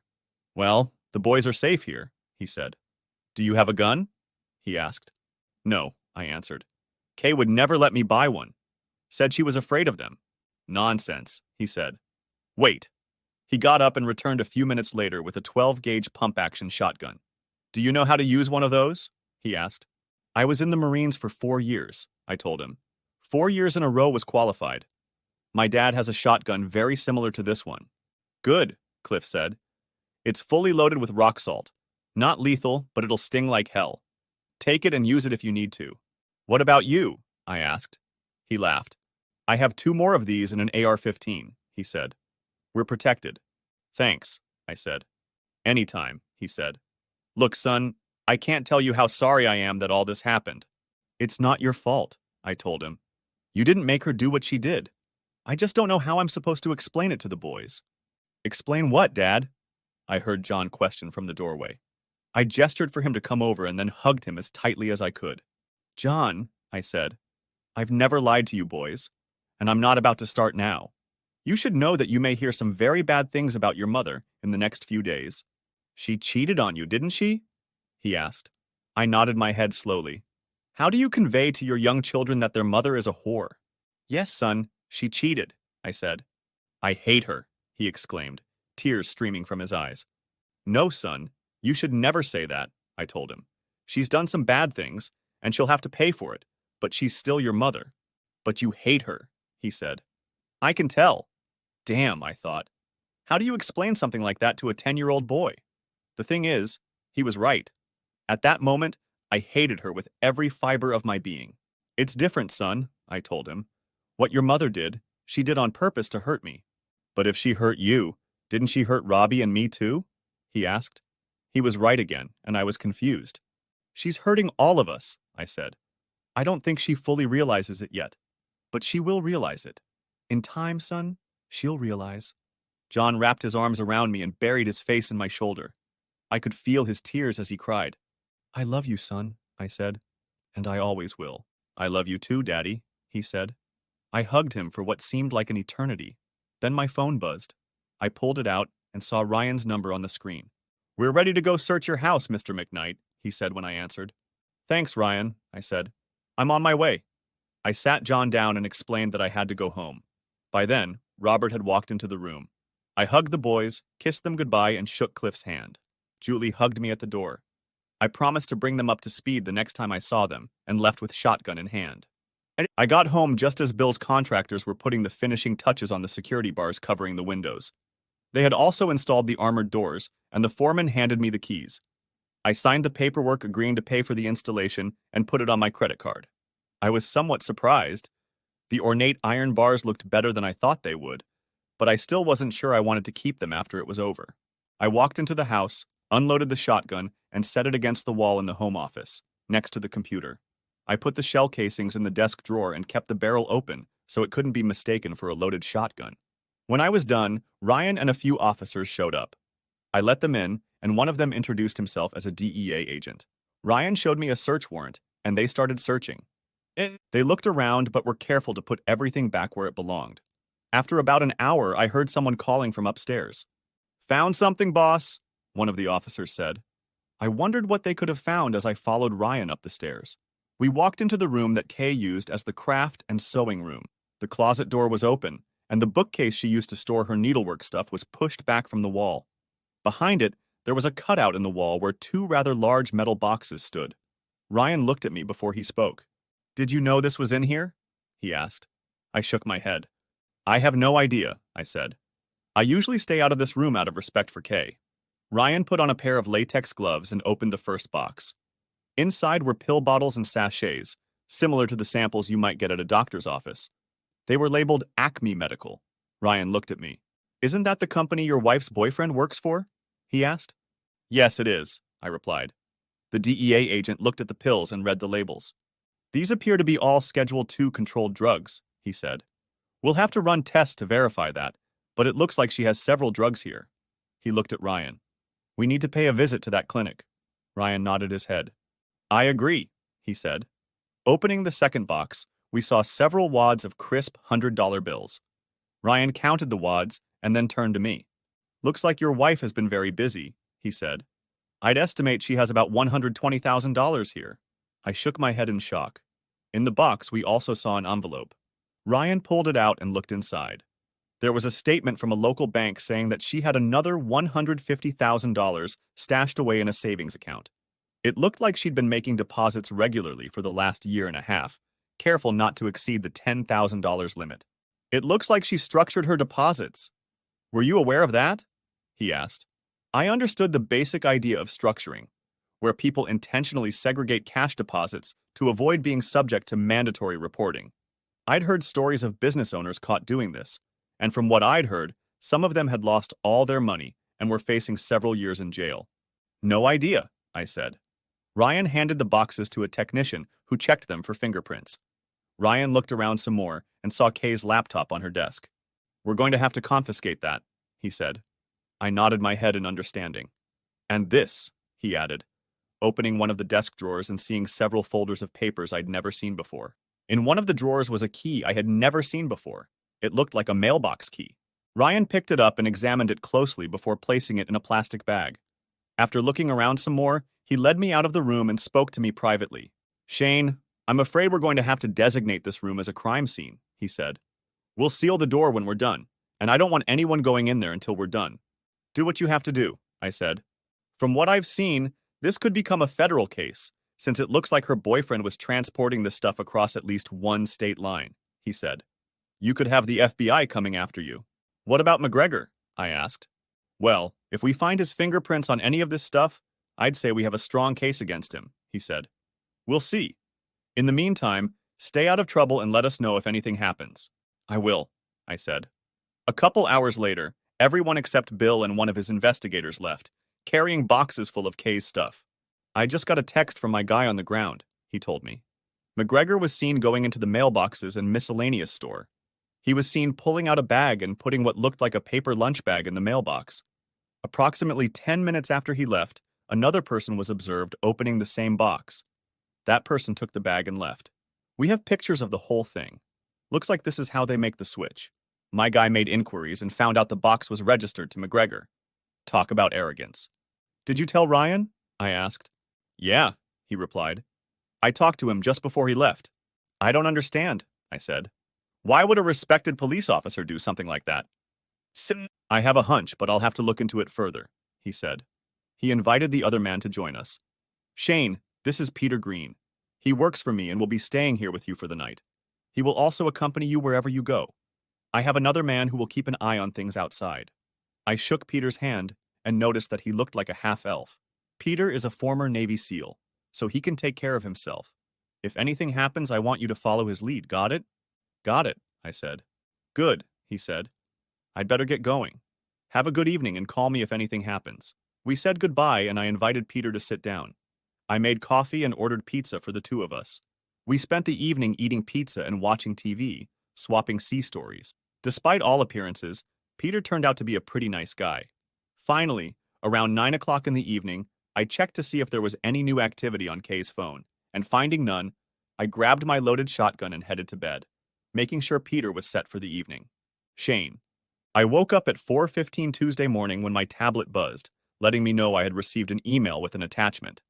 Speaker 1: Well, the boys are safe here, he said. Do you have a gun? He asked. No, I answered. Kay would never let me buy one. Said she was afraid of them. Nonsense, he said. Wait. He got up and returned a few minutes later with a 12-gauge pump-action shotgun. Do you know how to use one of those? He asked. I was in the Marines for 4 years, I told him. 4 years in a row was qualified. My dad has a shotgun very similar to this one. Good, Cliff said. It's fully loaded with rock salt. Not lethal, but it'll sting like hell. Take it and use it if you need to. What about you? I asked. He laughed. I have 2 more of these in an AR-15, he said. We're protected. Thanks, I said. Anytime, he said. Look, son, I can't tell you how sorry I am that all this happened. It's not your fault, I told him. You didn't make her do what she did. I just don't know how I'm supposed to explain it to the boys. Explain what, Dad? I heard John question from the doorway. I gestured for him to come over and then hugged him as tightly as I could. John, I said, I've never lied to you boys, and I'm not about to start now. You should know that you may hear some very bad things about your mother in the next few days. She cheated on you, didn't she? He asked. I nodded my head slowly. How do you convey to your young children that their mother is a whore? Yes, son, she cheated, I said. I hate her, he exclaimed, tears streaming from his eyes. No, son, you should never say that, I told him. She's done some bad things, and she'll have to pay for it, but she's still your mother. But you hate her, he said. I can tell. Damn, I thought. How do you explain something like that to a 10-year-old boy? The thing is, he was right. At that moment, I hated her with every fiber of my being. It's different, son, I told him. What your mother did, she did on purpose to hurt me. But if she hurt you, didn't she hurt Robbie and me too? He asked. He was right again, and I was confused. She's hurting all of us, I said. I don't think she fully realizes it yet, but she will realize it. In time, son, she'll realize. John wrapped his arms around me and buried his face in my shoulder. I could feel his tears as he cried. I love you, son, I said, and I always will. I love you too, Daddy, he said. I hugged him for what seemed like an eternity. Then my phone buzzed. I pulled it out and saw Ryan's number on the screen. We're ready to go search your house, Mr. McKnight, he said when I answered. Thanks, Ryan, I said. I'm on my way. I sat John down and explained that I had to go home. By then, Robert had walked into the room. I hugged the boys, kissed them goodbye, and shook Cliff's hand. Julie hugged me at the door. I promised to bring them up to speed the next time I saw them, and left with shotgun in hand. I got home just as Bill's contractors were putting the finishing touches on the security bars covering the windows. They had also installed the armored doors, and the foreman handed me the keys. I signed the paperwork agreeing to pay for the installation and put it on my credit card. I was somewhat surprised. The ornate iron bars looked better than I thought they would, but I still wasn't sure I wanted to keep them after it was over. I walked into the house, unloaded the shotgun, and set it against the wall in the home office, next to the computer. I put the shell casings in the desk drawer and kept the barrel open so it couldn't be mistaken for a loaded shotgun. When I was done, Ryan and a few officers showed up. I let them in, and one of them introduced himself as a DEA agent. Ryan showed me a search warrant, and they started searching. They looked around but were careful to put everything back where it belonged. After about an hour, I heard someone calling from upstairs. Found something, boss, one of the officers said. I wondered what they could have found as I followed Ryan up the stairs. We walked into the room that Kay used as the craft and sewing room. The closet door was open, and the bookcase she used to store her needlework stuff was pushed back from the wall. Behind it, there was a cutout in the wall where two rather large metal boxes stood. Ryan looked at me before he spoke. Did you know this was in here? He asked. I shook my head. I have no idea, I said. I usually stay out of this room out of respect for Kay. Ryan put on a pair of latex gloves and opened the first box. Inside were pill bottles and sachets, similar to the samples you might get at a doctor's office. They were labeled Acme Medical. Ryan looked at me. Isn't that the company your wife's boyfriend works for? He asked. Yes, it is, I replied. The DEA agent looked at the pills and read the labels. These appear to be all Schedule II controlled drugs, he said. We'll have to run tests to verify that, but it looks like she has several drugs here. He looked at Ryan. We need to pay a visit to that clinic. Ryan nodded his head. I agree, he said. Opening the second box, we saw several wads of crisp $100 bills. Ryan counted the wads and then turned to me. Looks like your wife has been very busy, he said. I'd estimate she has about $120,000 here. I shook my head in shock. In the box, we also saw an envelope. Ryan pulled it out and looked inside. There was a statement from a local bank saying that she had another $150,000 stashed away in a savings account. It looked like she'd been making deposits regularly for the last year and a half, careful not to exceed the $10,000 limit. It looks like she structured her deposits. Were you aware of that? He asked. I understood the basic idea of structuring, where people intentionally segregate cash deposits to avoid being subject to mandatory reporting. I'd heard stories of business owners caught doing this, and from what I'd heard, some of them had lost all their money and were facing several years in jail. No idea, I said. Ryan handed the boxes to a technician who checked them for fingerprints. Ryan looked around some more and saw Kay's laptop on her desk. We're going to have to confiscate that, he said. I nodded my head in understanding. And this, he added, opening one of the desk drawers and seeing several folders of papers I'd never seen before. In one of the drawers was a key I had never seen before. It looked like a mailbox key. Ryan picked it up and examined it closely before placing it in a plastic bag. After looking around some more, he led me out of the room and spoke to me privately. Shane, I'm afraid we're going to have to designate this room as a crime scene, he said. We'll seal the door when we're done, and I don't want anyone going in there until we're done. Do what you have to do, I said. From what I've seen, this could become a federal case, since it looks like her boyfriend was transporting the stuff across at least one state line, he said. You could have the FBI coming after you. What about McGregor? I asked. Well, if we find his fingerprints on any of this stuff, I'd say we have a strong case against him, he said. We'll see. In the meantime, stay out of trouble and let us know if anything happens. I will, I said. A couple hours later, everyone except Bill and one of his investigators left, carrying boxes full of Kay's stuff. I just got a text from my guy on the ground, he told me. McGregor was seen going into the mailboxes and miscellaneous store. He was seen pulling out a bag and putting what looked like a paper lunch bag in the mailbox. Approximately 10 minutes after he left, another person was observed opening the same box. That person took the bag and left. We have pictures of the whole thing. Looks like this is how they make the switch. My guy made inquiries and found out the box was registered to McGregor. Talk about arrogance. Did you tell Ryan? I asked. Yeah, he replied. I talked to him just before he left. I don't understand, I said. Why would a respected police officer do something like that? I have a hunch, but I'll have to look into it further, he said. He invited the other man to join us. Shane, this is Peter Green. He works for me and will be staying here with you for the night. He will also accompany you wherever you go. I have another man who will keep an eye on things outside. I shook Peter's hand and noticed that he looked like a half-elf. Peter is a former Navy SEAL, so he can take care of himself. If anything happens, I want you to follow his lead, got it? Got it, I said. Good, he said. I'd better get going. Have a good evening and call me if anything happens. We said goodbye and I invited Peter to sit down. I made coffee and ordered pizza for the two of us. We spent the evening eating pizza and watching TV, swapping sea stories. Despite all appearances, Peter turned out to be a pretty nice guy. Finally, around 9 o'clock in the evening, I checked to see if there was any new activity on Kay's phone, and finding none, I grabbed my loaded shotgun and headed to bed, making sure Peter was set for the evening. Shane. I woke up at 4:15 Tuesday morning when my tablet buzzed, letting me know I had received an email with an attachment.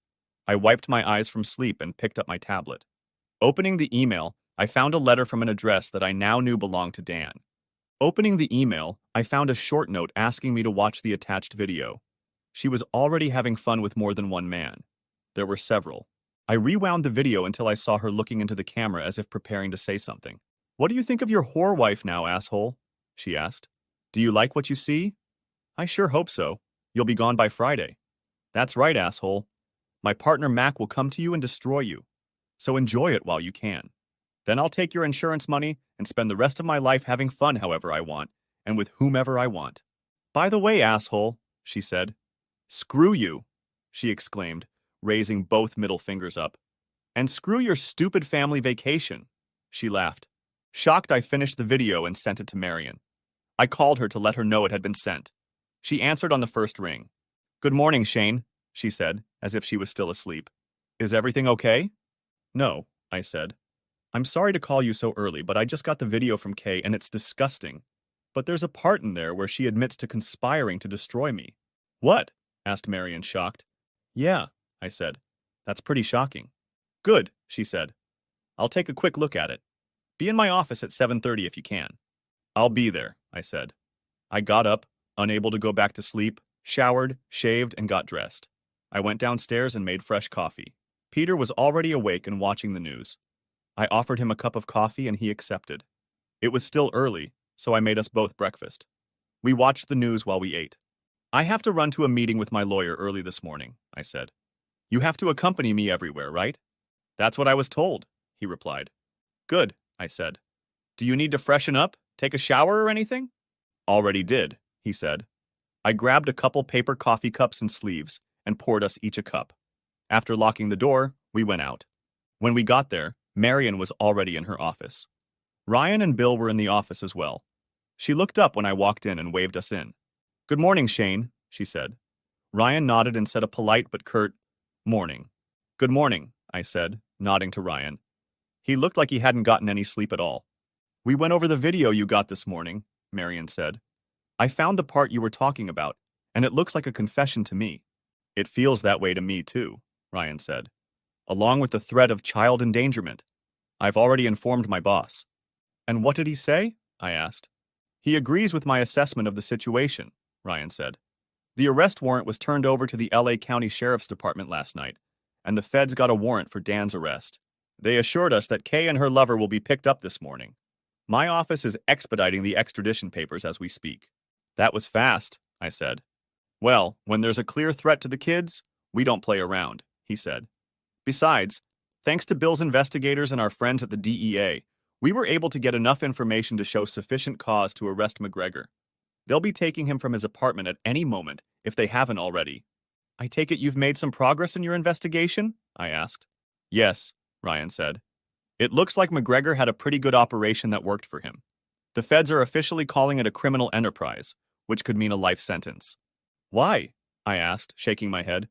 Speaker 1: I wiped my eyes from sleep and picked up my tablet. Opening the email, I found a letter from an address that I now knew belonged to Dan. Opening the email, I found a short note asking me to watch the attached video. She was already having fun with more than one man. There were several. I rewound the video until I saw her looking into the camera as if preparing to say something. What do you think of your whore wife now, asshole? She asked. Do you like what you see? I sure hope so. You'll be gone by Friday. That's right, asshole. My partner Mac will come to you and destroy you. So enjoy it while you can. Then I'll take your insurance money and spend the rest of my life having fun however I want, and with whomever I want. By the way, asshole, she said. Screw you, she exclaimed, raising both middle fingers up. And screw your stupid family vacation, she laughed. Shocked, I finished the video and sent it to Marion. I called her to let her know it had been sent. She answered on the first ring. Good morning, Shane, she said, as if she was still asleep. Is everything okay? No, I said. I'm sorry to call you so early, but I just got the video from Kay and it's disgusting. But there's a part in there where she admits to conspiring to destroy me. What? Asked Marion, shocked. Yeah, I said. That's pretty shocking. Good, she said. I'll take a quick look at it. Be in my office at 7:30 if you can. I'll be there, I said. I got up, unable to go back to sleep, showered, shaved, and got dressed. I went downstairs and made fresh coffee. Peter was already awake and watching the news. I offered him a cup of coffee and he accepted. It was still early, so I made us both breakfast. We watched the news while we ate. I have to run to a meeting with my lawyer early this morning, I said. You have to accompany me everywhere, right? That's what I was told, he replied. Good, I said. Do you need to freshen up, take a shower or anything? Already did, he said. I grabbed a couple paper coffee cups and sleeves and poured us each a cup. After locking the door, we went out. When we got there, Marion was already in her office. Ryan and Bill were in the office as well. She looked up when I walked in and waved us in. Good morning, Shane, she said. Ryan nodded and said a polite but curt, morning. Good morning, I said, nodding to Ryan. He looked like he hadn't gotten any sleep at all. We went over the video you got this morning, Marion said. I found the part you were talking about, and it looks like a confession to me. It feels that way to me too, Ryan said. Along with the threat of child endangerment. I've already informed my boss. And what did he say? I asked. He agrees with my assessment of the situation, Ryan said. The arrest warrant was turned over to the LA County Sheriff's Department last night, and the feds got a warrant for Dan's arrest. They assured us that Kay and her lover will be picked up this morning. My office is expediting the extradition papers as we speak. That was fast, I said. Well, when there's a clear threat to the kids, we don't play around, he said. Besides, thanks to Bill's investigators and our friends at the DEA, we were able to get enough information to show sufficient cause to arrest McGregor. They'll be taking him from his apartment at any moment, if they haven't already. I take it you've made some progress in your investigation? I asked. Yes, Ryan said. It looks like McGregor had a pretty good operation that worked for him. The feds are officially calling it a criminal enterprise, which could mean a life sentence. Why? I asked, shaking my head.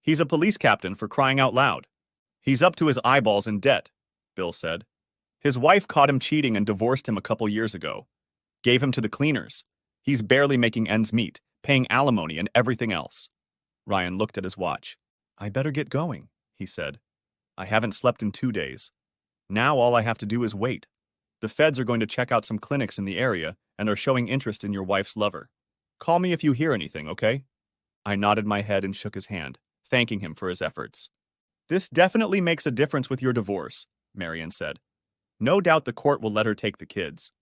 Speaker 1: He's a police captain, for crying out loud. He's up to his eyeballs in debt, Bill said. His wife caught him cheating and divorced him a couple years ago. Gave him to the cleaners. He's barely making ends meet, paying alimony and everything else. Ryan looked at his watch. I better get going, he said. I haven't slept in 2 days. Now all I have to do is wait. The feds are going to check out some clinics in the area and are showing interest in your wife's lover. Call me if you hear anything, okay? I nodded my head and shook his hand, thanking him for his efforts. This definitely makes a difference with your divorce, Marion said. No doubt the court will let her take the kids.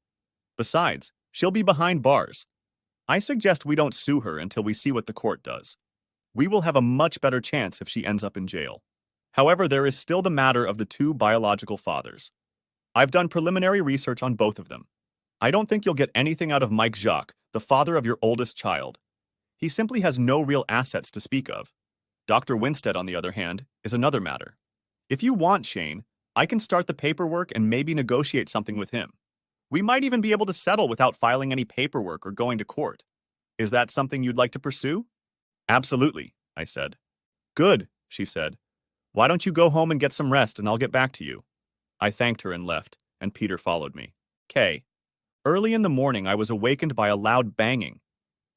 Speaker 1: Besides, she'll be behind bars. I suggest we don't sue her until we see what the court does. We will have a much better chance if she ends up in jail. However, there is still the matter of the 2 biological fathers. I've done preliminary research on both of them. I don't think you'll get anything out of Mike Jacques, the father of your oldest child. He simply has no real assets to speak of. Dr. Winstead, on the other hand, is another matter. If you want, Shane, I can start the paperwork and maybe negotiate something with him. We might even be able to settle without filing any paperwork or going to court. Is that something you'd like to pursue? Absolutely, I said. Good, she said. Why don't you go home and get some rest and I'll get back to you. I thanked her and left, and Peter followed me. Early in the morning, I was awakened by a loud banging.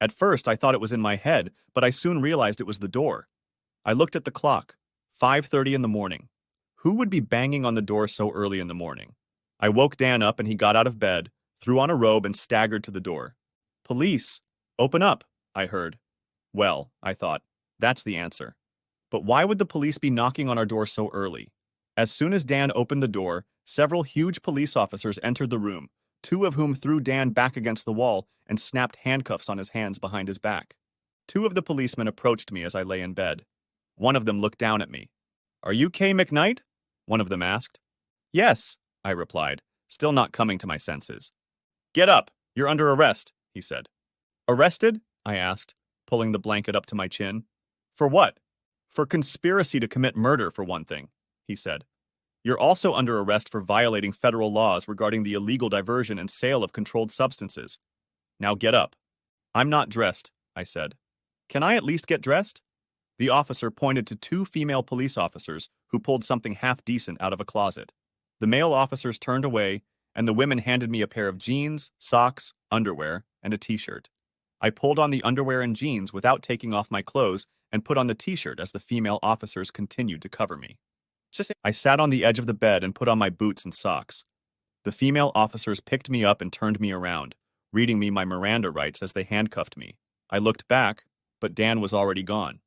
Speaker 1: At first, I thought it was in my head, but I soon realized it was the door. I looked at the clock. 5:30 in the morning. Who would be banging on the door so early in the morning? I woke Dan up and he got out of bed, threw on a robe and staggered to the door. Police! Open up, I heard. Well, I thought, that's the answer. But why would the police be knocking on our door so early? As soon as Dan opened the door, several huge police officers entered the room, 2 of whom threw Dan back against the wall and snapped handcuffs on his hands behind his back. 2 of the policemen approached me as I lay in bed. One of them looked down at me. Are you Kay McKnight? One of them asked. Yes, I replied, still not coming to my senses. Get up, you're under arrest, he said. Arrested? I asked, pulling the blanket up to my chin. For what? For conspiracy to commit murder, for one thing, he said. You're also under arrest for violating federal laws regarding the illegal diversion and sale of controlled substances. Now get up. I'm not dressed, I said. Can I at least get dressed? The officer pointed to 2 female police officers who pulled something half-decent out of a closet. The male officers turned away, and the women handed me a pair of jeans, socks, underwear, and a t-shirt. I pulled on the underwear and jeans without taking off my clothes and put on the t-shirt as the female officers continued to cover me. I sat on the edge of the bed and put on my boots and socks. The female officers picked me up and turned me around, reading me my Miranda rights as they handcuffed me. I looked back, but Dan was already gone.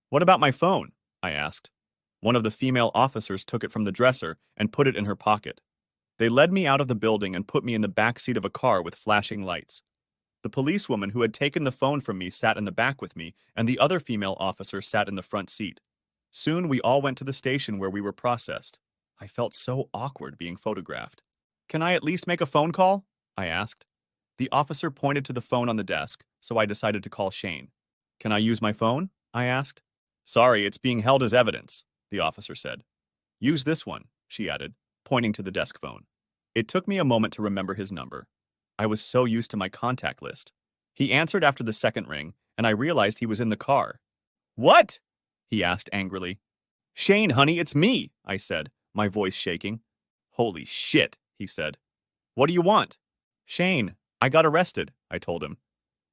Speaker 1: What about my phone? I asked. One of the female officers took it from the dresser and put it in her pocket. They led me out of the building and put me in the back seat of a car with flashing lights. The policewoman who had taken the phone from me sat in the back with me, and the other female officer sat in the front seat. Soon we all went to the station where we were processed. I felt so awkward being photographed. Can I at least make a phone call? I asked. The officer pointed to the phone on the desk, so I decided to call Shane. Can I use my phone? I asked. Sorry, it's being held as evidence, the officer said. Use this one, she added, pointing to the desk phone. It took me a moment to remember his number. I was so used to my contact list. He answered after the second ring, and I realized he was in the car. What? He asked angrily. Shane, honey, it's me, I said, my voice shaking. Holy shit, he said. What do you want? Shane, I got arrested, I told him.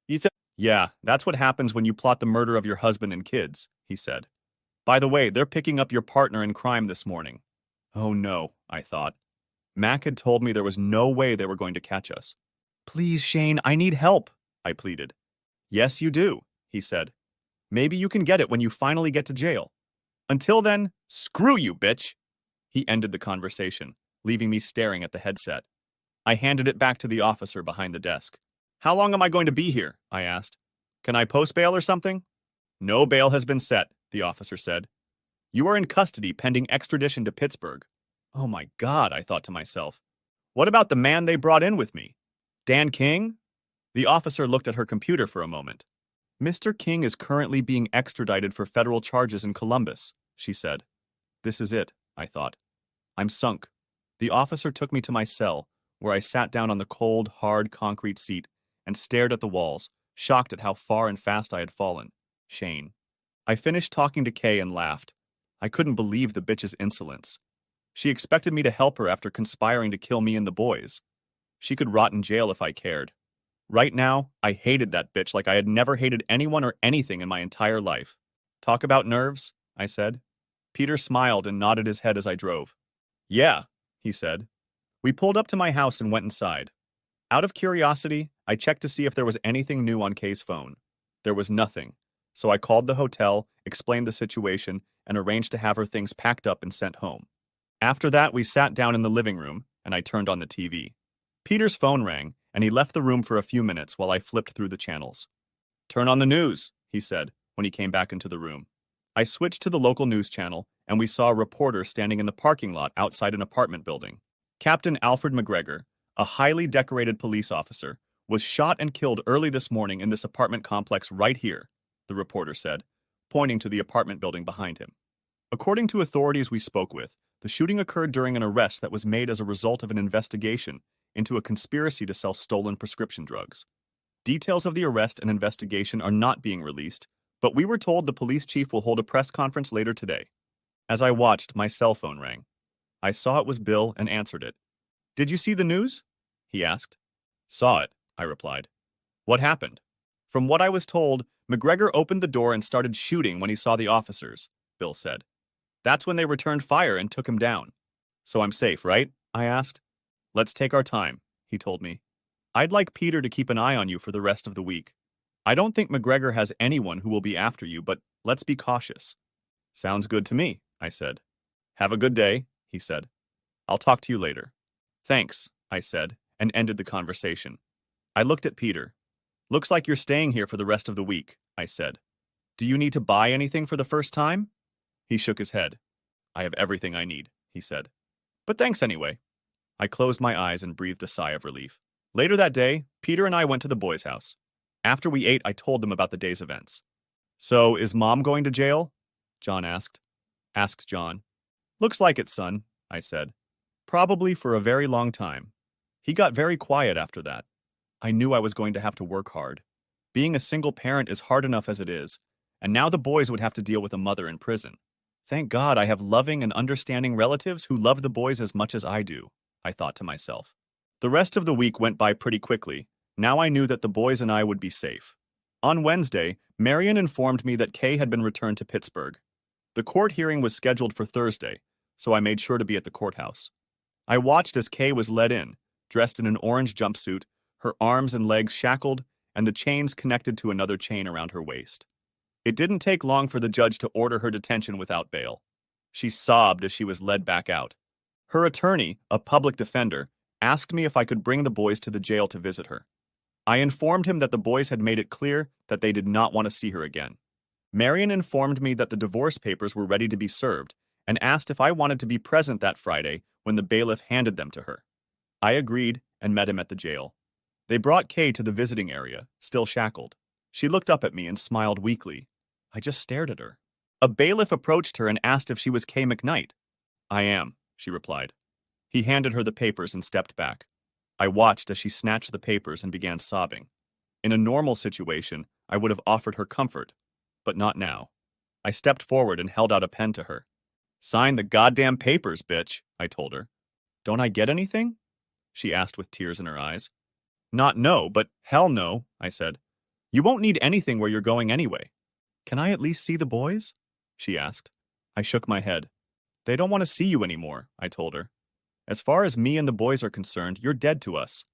Speaker 1: He said, yeah, that's what happens when you plot the murder of your husband and kids, he said. By the way, they're picking up your partner in crime this morning. Oh no, I thought. Mac had told me there was no way they were going to catch us. Please, Shane, I need help, I pleaded. Yes, you do, he said. Maybe you can get it when you finally get to jail. Until then, screw you, bitch. He ended the conversation, leaving me staring at the headset. I handed it back to the officer behind the desk. How long am I going to be here? I asked. Can I post bail or something? No bail has been set, the officer said. You are in custody pending extradition to Pittsburgh. Oh my God, I thought to myself. What about the man they brought in with me? Dan King? The officer looked at her computer for a moment. Mr. King is currently being extradited for federal charges in Columbus, she said. This is it, I thought. I'm sunk. The officer took me to my cell, where I sat down on the cold, hard concrete seat and stared at the walls, shocked at how far and fast I had fallen. Shane. I finished talking to Kay and laughed. I couldn't believe the bitch's insolence. She expected me to help her after conspiring to kill me and the boys. She could rot in jail if I cared. Right now, I hated that bitch like I had never hated anyone or anything in my entire life. Talk about nerves, I said. Peter smiled and nodded his head as I drove. Yeah, he said. We pulled up to my house and went inside. Out of curiosity, I checked to see if there was anything new on Kay's phone. There was nothing, so I called the hotel, explained the situation, and arranged to have her things packed up and sent home. After that, we sat down in the living room, and I turned on the TV. Peter's phone rang, and he left the room for a few minutes while I flipped through the channels. Turn on the news, he said, when he came back into the room. I switched to the local news channel, and we saw a reporter standing in the parking lot outside an apartment building. Captain Alfred McGregor, a highly decorated police officer, was shot and killed early this morning in this apartment complex right here, the reporter said, pointing to the apartment building behind him. According to authorities we spoke with, the shooting occurred during an arrest that was made as a result of an investigation into a conspiracy to sell stolen prescription drugs. Details of the arrest and investigation are not being released, but we were told the police chief will hold a press conference later today. As I watched, my cell phone rang. I saw it was Bill and answered it. Did you see the news? He asked. Saw it, I replied. What happened? From what I was told, McGregor opened the door and started shooting when he saw the officers, Bill said. That's when they returned fire and took him down. So I'm safe, right? I asked. Let's take our time, he told me. I'd like Peter to keep an eye on you for the rest of the week. I don't think McGregor has anyone who will be after you, but let's be cautious. Sounds good to me, I said. Have a good day, he said. I'll talk to you later. Thanks, I said, and ended the conversation. I looked at Peter. Looks like you're staying here for the rest of the week, I said. Do you need to buy anything for the first time? He shook his head. I have everything I need, he said. But thanks anyway. I closed my eyes and breathed a sigh of relief. Later that day, Peter and I went to the boys' house. After we ate, I told them about the day's events. So, is Mom going to jail? John asked. Asked John. Looks like it, son, I said. Probably for a very long time. He got very quiet after that. I knew I was going to have to work hard. Being a single parent is hard enough as it is, and now the boys would have to deal with a mother in prison. Thank God I have loving and understanding relatives who love the boys as much as I do, I thought to myself. The rest of the week went by pretty quickly. Now I knew that the boys and I would be safe. On Wednesday, Marion informed me that Kay had been returned to Pittsburgh. The court hearing was scheduled for Thursday, so I made sure to be at the courthouse. I watched as Kay was led in, dressed in an orange jumpsuit, her arms and legs shackled, and the chains connected to another chain around her waist. It didn't take long for the judge to order her detention without bail. She sobbed as she was led back out. Her attorney, a public defender, asked me if I could bring the boys to the jail to visit her. I informed him that the boys had made it clear that they did not want to see her again. Marion informed me that the divorce papers were ready to be served and asked if I wanted to be present that Friday when the bailiff handed them to her. I agreed and met him at the jail. They brought Kay to the visiting area, still shackled. She looked up at me and smiled weakly. I just stared at her. A bailiff approached her and asked if she was Kay McKnight. I am, she replied. He handed her the papers and stepped back. I watched as she snatched the papers and began sobbing. In a normal situation, I would have offered her comfort, but not now. I stepped forward and held out a pen to her. Sign the goddamn papers, bitch, I told her. Don't I get anything? She asked with tears in her eyes. Not no, but hell no, I said. You won't need anything where you're going anyway. Can I at least see the boys? She asked. I shook my head. They don't want to see you anymore, I told her. As far as me and the boys are concerned, you're dead to us.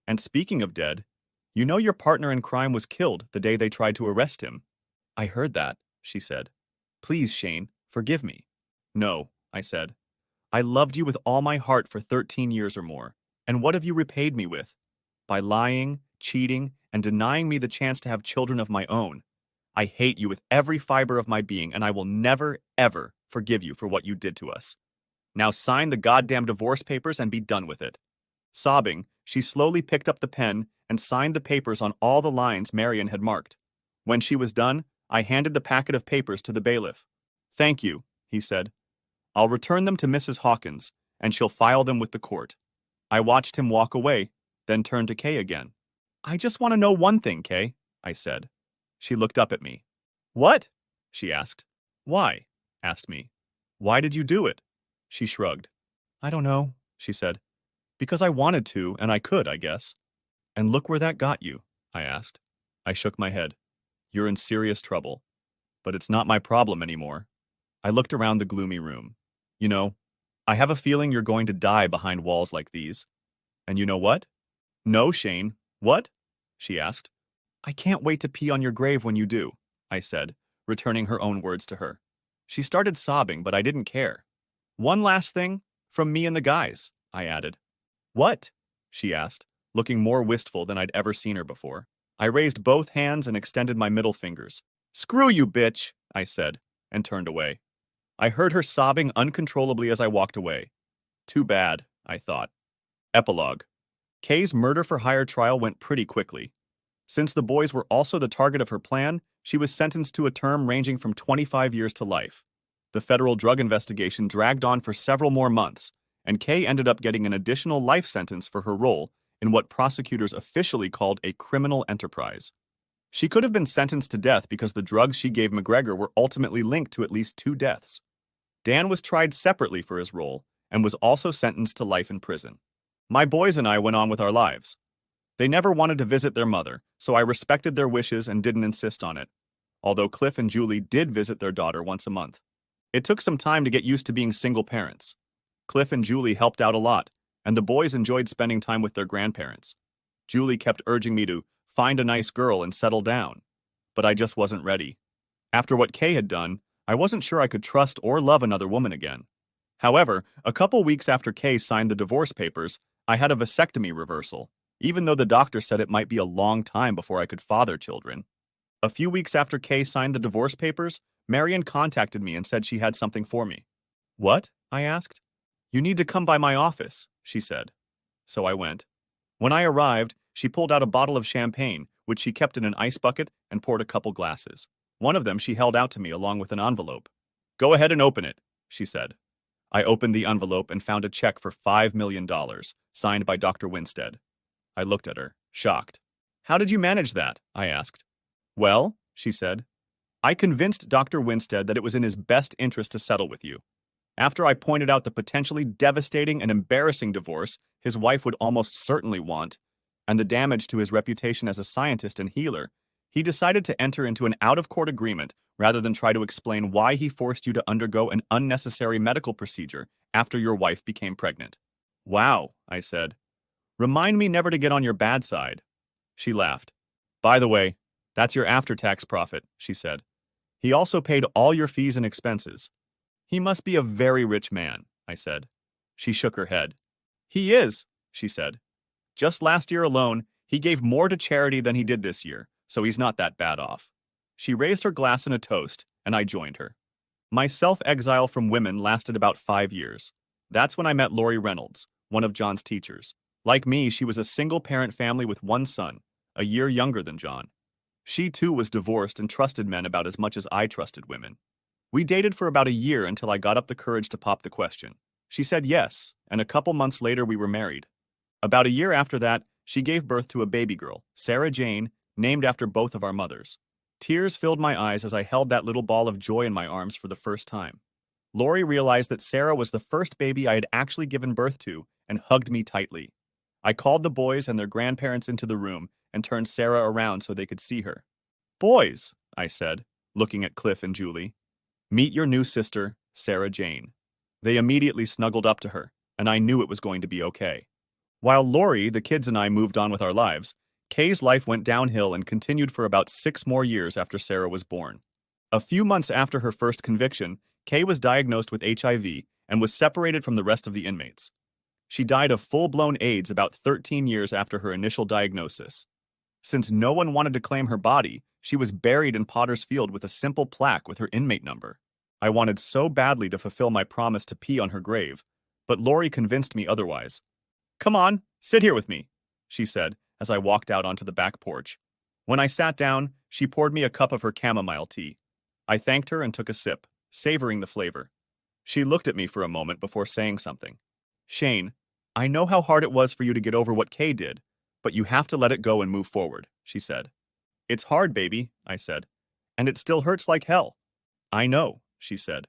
Speaker 1: And speaking of dead, you know your partner in crime was killed the day they tried to arrest him. I heard that, she said. Please, Shane, forgive me. No, I said. I loved you with all my heart for 13 years or more, And what have you repaid me with? By lying, cheating, and denying me the chance to have children of my own. I hate you with every fiber of my being, and I will never, ever forgive you for what you did to us. Now sign the goddamn divorce papers and be done with it. Sobbing, she slowly picked up the pen and signed the papers on all the lines Marion had marked. When she was done, I handed the packet of papers to the bailiff. Thank you, he said. I'll return them to Mrs. Hawkins, and she'll file them with the court. I watched him walk away, then turned to Kay again. I just want to know one thing, Kay, I said. She looked up at me. What? She asked. Why? Asked me. Why did you do it? She shrugged. I don't know, she said. Because I wanted to, and I could, I guess. And look where that got you, I asked. I shook my head. You're in serious trouble. But it's not my problem anymore. I looked around the gloomy room. You know, I have a feeling you're going to die behind walls like these. And you know what? No, Shane. What? She asked. I can't wait to pee on your grave when you do, I said, returning her own words to her. She started sobbing, but I didn't care. One last thing, from me and the guys, I added. What? She asked, looking more wistful than I'd ever seen her before. I raised both hands and extended my middle fingers. Screw you, bitch, I said, and turned away. I heard her sobbing uncontrollably as I walked away. Too bad, I thought. Epilogue. Kay's murder-for-hire trial went pretty quickly. Since the boys were also the target of her plan, she was sentenced to a term ranging from 25 years to life. The federal drug investigation dragged on for several more months, and Kay ended up getting an additional life sentence for her role in what prosecutors officially called a criminal enterprise. She could have been sentenced to death because the drugs she gave McGregor were ultimately linked to at least 2 deaths. Dan was tried separately for his role and was also sentenced to life in prison. My boys and I went on with our lives. They never wanted to visit their mother, so I respected their wishes and didn't insist on it, although Cliff and Julie did visit their daughter once a month. It took some time to get used to being single parents. Cliff and Julie helped out a lot, and the boys enjoyed spending time with their grandparents. Julie kept urging me to find a nice girl and settle down, but I just wasn't ready. After what Kay had done, I wasn't sure I could trust or love another woman again. However, a couple weeks after Kay signed the divorce papers, I had a vasectomy reversal, even though the doctor said it might be a long time before I could father children. A few weeks after Kay signed the divorce papers, Marion contacted me and said she had something for me. What? I asked. You need to come by my office, she said. So I went. When I arrived, she pulled out a bottle of champagne, which she kept in an ice bucket, and poured a couple glasses. One of them she held out to me along with an envelope. Go ahead and open it, she said. I opened the envelope and found a check for $5 million, signed by Dr. Winstead. I looked at her, shocked. How did you manage that? I asked. Well, she said, I convinced Dr. Winstead that it was in his best interest to settle with you. After I pointed out the potentially devastating and embarrassing divorce his wife would almost certainly want, and the damage to his reputation as a scientist and healer, he decided to enter into an out-of-court agreement rather than try to explain why he forced you to undergo an unnecessary medical procedure after your wife became pregnant. Wow, I said. Remind me never to get on your bad side. She laughed. By the way, that's your after-tax profit, she said. He also paid all your fees and expenses. He must be a very rich man, I said. She shook her head. He is, she said. Just last year alone, he gave more to charity than he did this year, so he's not that bad off. She raised her glass in a toast, and I joined her. My self-exile from women lasted about 5 years. That's when I met Lori Reynolds, one of John's teachers. Like me, she was a single-parent family with one son, a year younger than John. She too was divorced and trusted men about as much as I trusted women. We dated for about a year until I got up the courage to pop the question. She said yes, and a couple months later we were married. About a year after that, she gave birth to a baby girl, Sarah Jane, named after both of our mothers. Tears filled my eyes as I held that little ball of joy in my arms for the first time. Lori realized that Sarah was the first baby I had actually given birth to and hugged me tightly. I called the boys and their grandparents into the room and turned Sarah around so they could see her. Boys, I said, looking at Cliff and Julie. Meet your new sister, Sarah Jane. They immediately snuggled up to her, and I knew it was going to be okay. While Lori, the kids, and I moved on with our lives, Kay's life went downhill and continued for about 6 more years after Sarah was born. A few months after her first conviction, Kay was diagnosed with HIV and was separated from the rest of the inmates. She died of full-blown AIDS about 13 years after her initial diagnosis. Since no one wanted to claim her body, she was buried in Potter's Field with a simple plaque with her inmate number. I wanted so badly to fulfill my promise to pee on her grave, but Lori convinced me otherwise. "Come on, sit here with me," she said as I walked out onto the back porch. When I sat down, she poured me a cup of her chamomile tea. I thanked her and took a sip, savoring the flavor. She looked at me for a moment before saying something. "Shane, I know how hard it was for you to get over what Kay did, but you have to let it go and move forward," she said. "It's hard, baby," I said, "and it still hurts like hell." "I know," she said.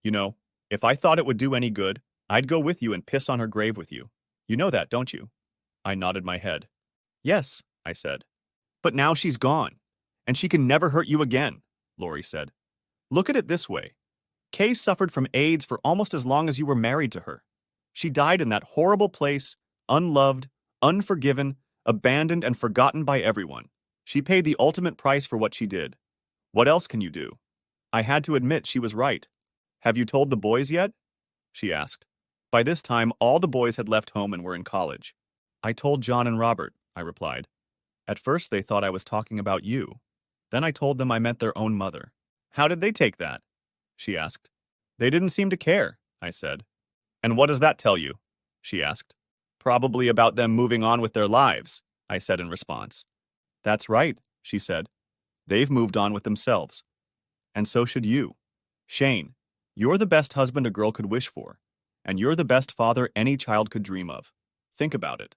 Speaker 1: "You know, if I thought it would do any good, I'd go with you and piss on her grave with you. You know that, don't you?" I nodded my head. "Yes," I said. "But now she's gone, and she can never hurt you again," Lori said. "Look at it this way. Kay suffered from AIDS for almost as long as you were married to her. She died in that horrible place, unloved, unforgiven, abandoned, and forgotten by everyone. She paid the ultimate price for what she did. What else can you do?" I had to admit she was right. "Have you told the boys yet?" she asked. By this time, all the boys had left home and were in college. "I told John and Robert," I replied. "At first they thought I was talking about you. Then I told them I meant their own mother." "How did they take that?" she asked. "They didn't seem to care," I said. "And what does that tell you?" she asked. "Probably about them moving on with their lives," I said in response. "That's right," she said. "They've moved on with themselves. And so should you. Shane, you're the best husband a girl could wish for, and you're the best father any child could dream of. Think about it.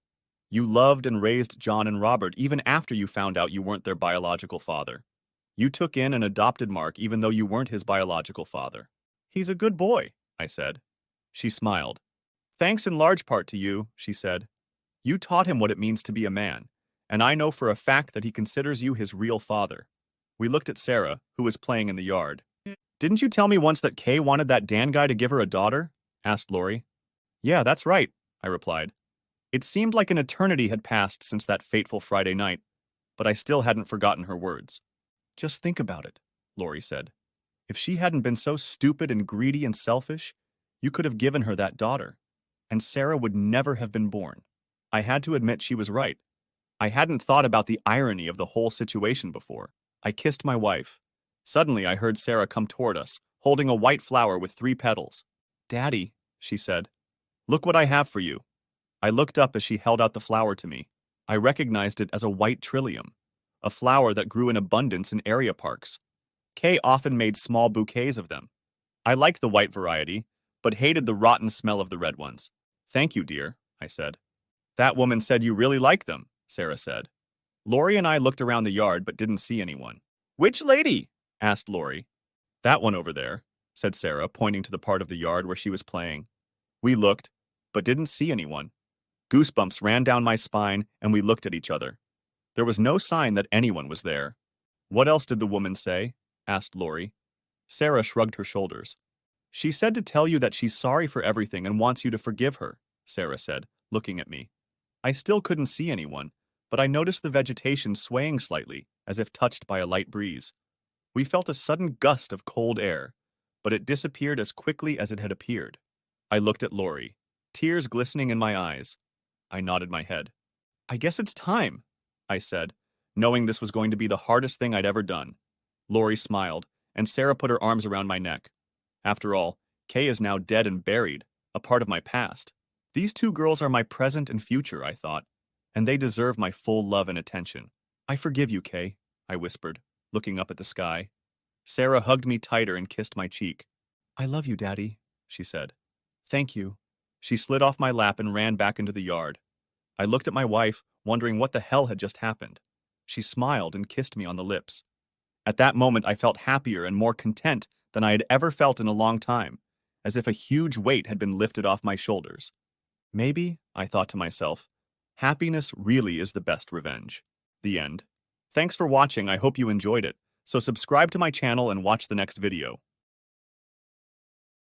Speaker 1: You loved and raised John and Robert even after you found out you weren't their biological father. You took in and adopted Mark even though you weren't his biological father. He's a good boy," I said. She smiled. "Thanks in large part to you," she said. "You taught him what it means to be a man, and I know for a fact that he considers you his real father." We looked at Sarah, who was playing in the yard. "Didn't you tell me once that Kay wanted that Dan guy to give her a daughter?" asked Lori. "Yeah, that's right," I replied. It seemed like an eternity had passed since that fateful Friday night, but I still hadn't forgotten her words. "Just think about it," Lori said. "If she hadn't been so stupid and greedy and selfish, you could have given her that daughter, and Sarah would never have been born." I had to admit she was right. I hadn't thought about the irony of the whole situation before. I kissed my wife. Suddenly, I heard Sarah come toward us, holding a white flower with 3 petals. "Daddy," she said, "look what I have for you." I looked up as she held out the flower to me. I recognized it as a white trillium, a flower that grew in abundance in area parks. Kay often made small bouquets of them. I liked the white variety, but hated the rotten smell of the red ones. "Thank you, dear," I said. "That woman said you really like them," Sarah said. Lori and I looked around the yard but didn't see anyone. "Which lady?" asked Lori. "That one over there," said Sarah, pointing to the part of the yard where she was playing. We looked, but didn't see anyone. Goosebumps ran down my spine, and we looked at each other. There was no sign that anyone was there. "What else did the woman say?" asked Lori. Sarah shrugged her shoulders. "She said to tell you that she's sorry for everything and wants you to forgive her," Sarah said, looking at me. I still couldn't see anyone, but I noticed the vegetation swaying slightly, as if touched by a light breeze. We felt a sudden gust of cold air, but it disappeared as quickly as it had appeared. I looked at Lori, tears glistening in my eyes. I nodded my head. "I guess it's time," I said, knowing this was going to be the hardest thing I'd ever done. Lori smiled, and Sarah put her arms around my neck. After all, Kay is now dead and buried, a part of my past. These 2 girls are my present and future, I thought, and they deserve my full love and attention. "I forgive you, Kay," I whispered, looking up at the sky. Sarah hugged me tighter and kissed my cheek. "I love you, Daddy," she said. "Thank you." She slid off my lap and ran back into the yard. I looked at my wife, wondering what the hell had just happened. She smiled and kissed me on the lips. At that moment, I felt happier and more content than I had ever felt in a long time, as if a huge weight had been lifted off my shoulders. Maybe, I thought to myself, happiness really is the best revenge. The end. Thanks for watching. I hope you enjoyed it. So subscribe to my channel and watch the next video.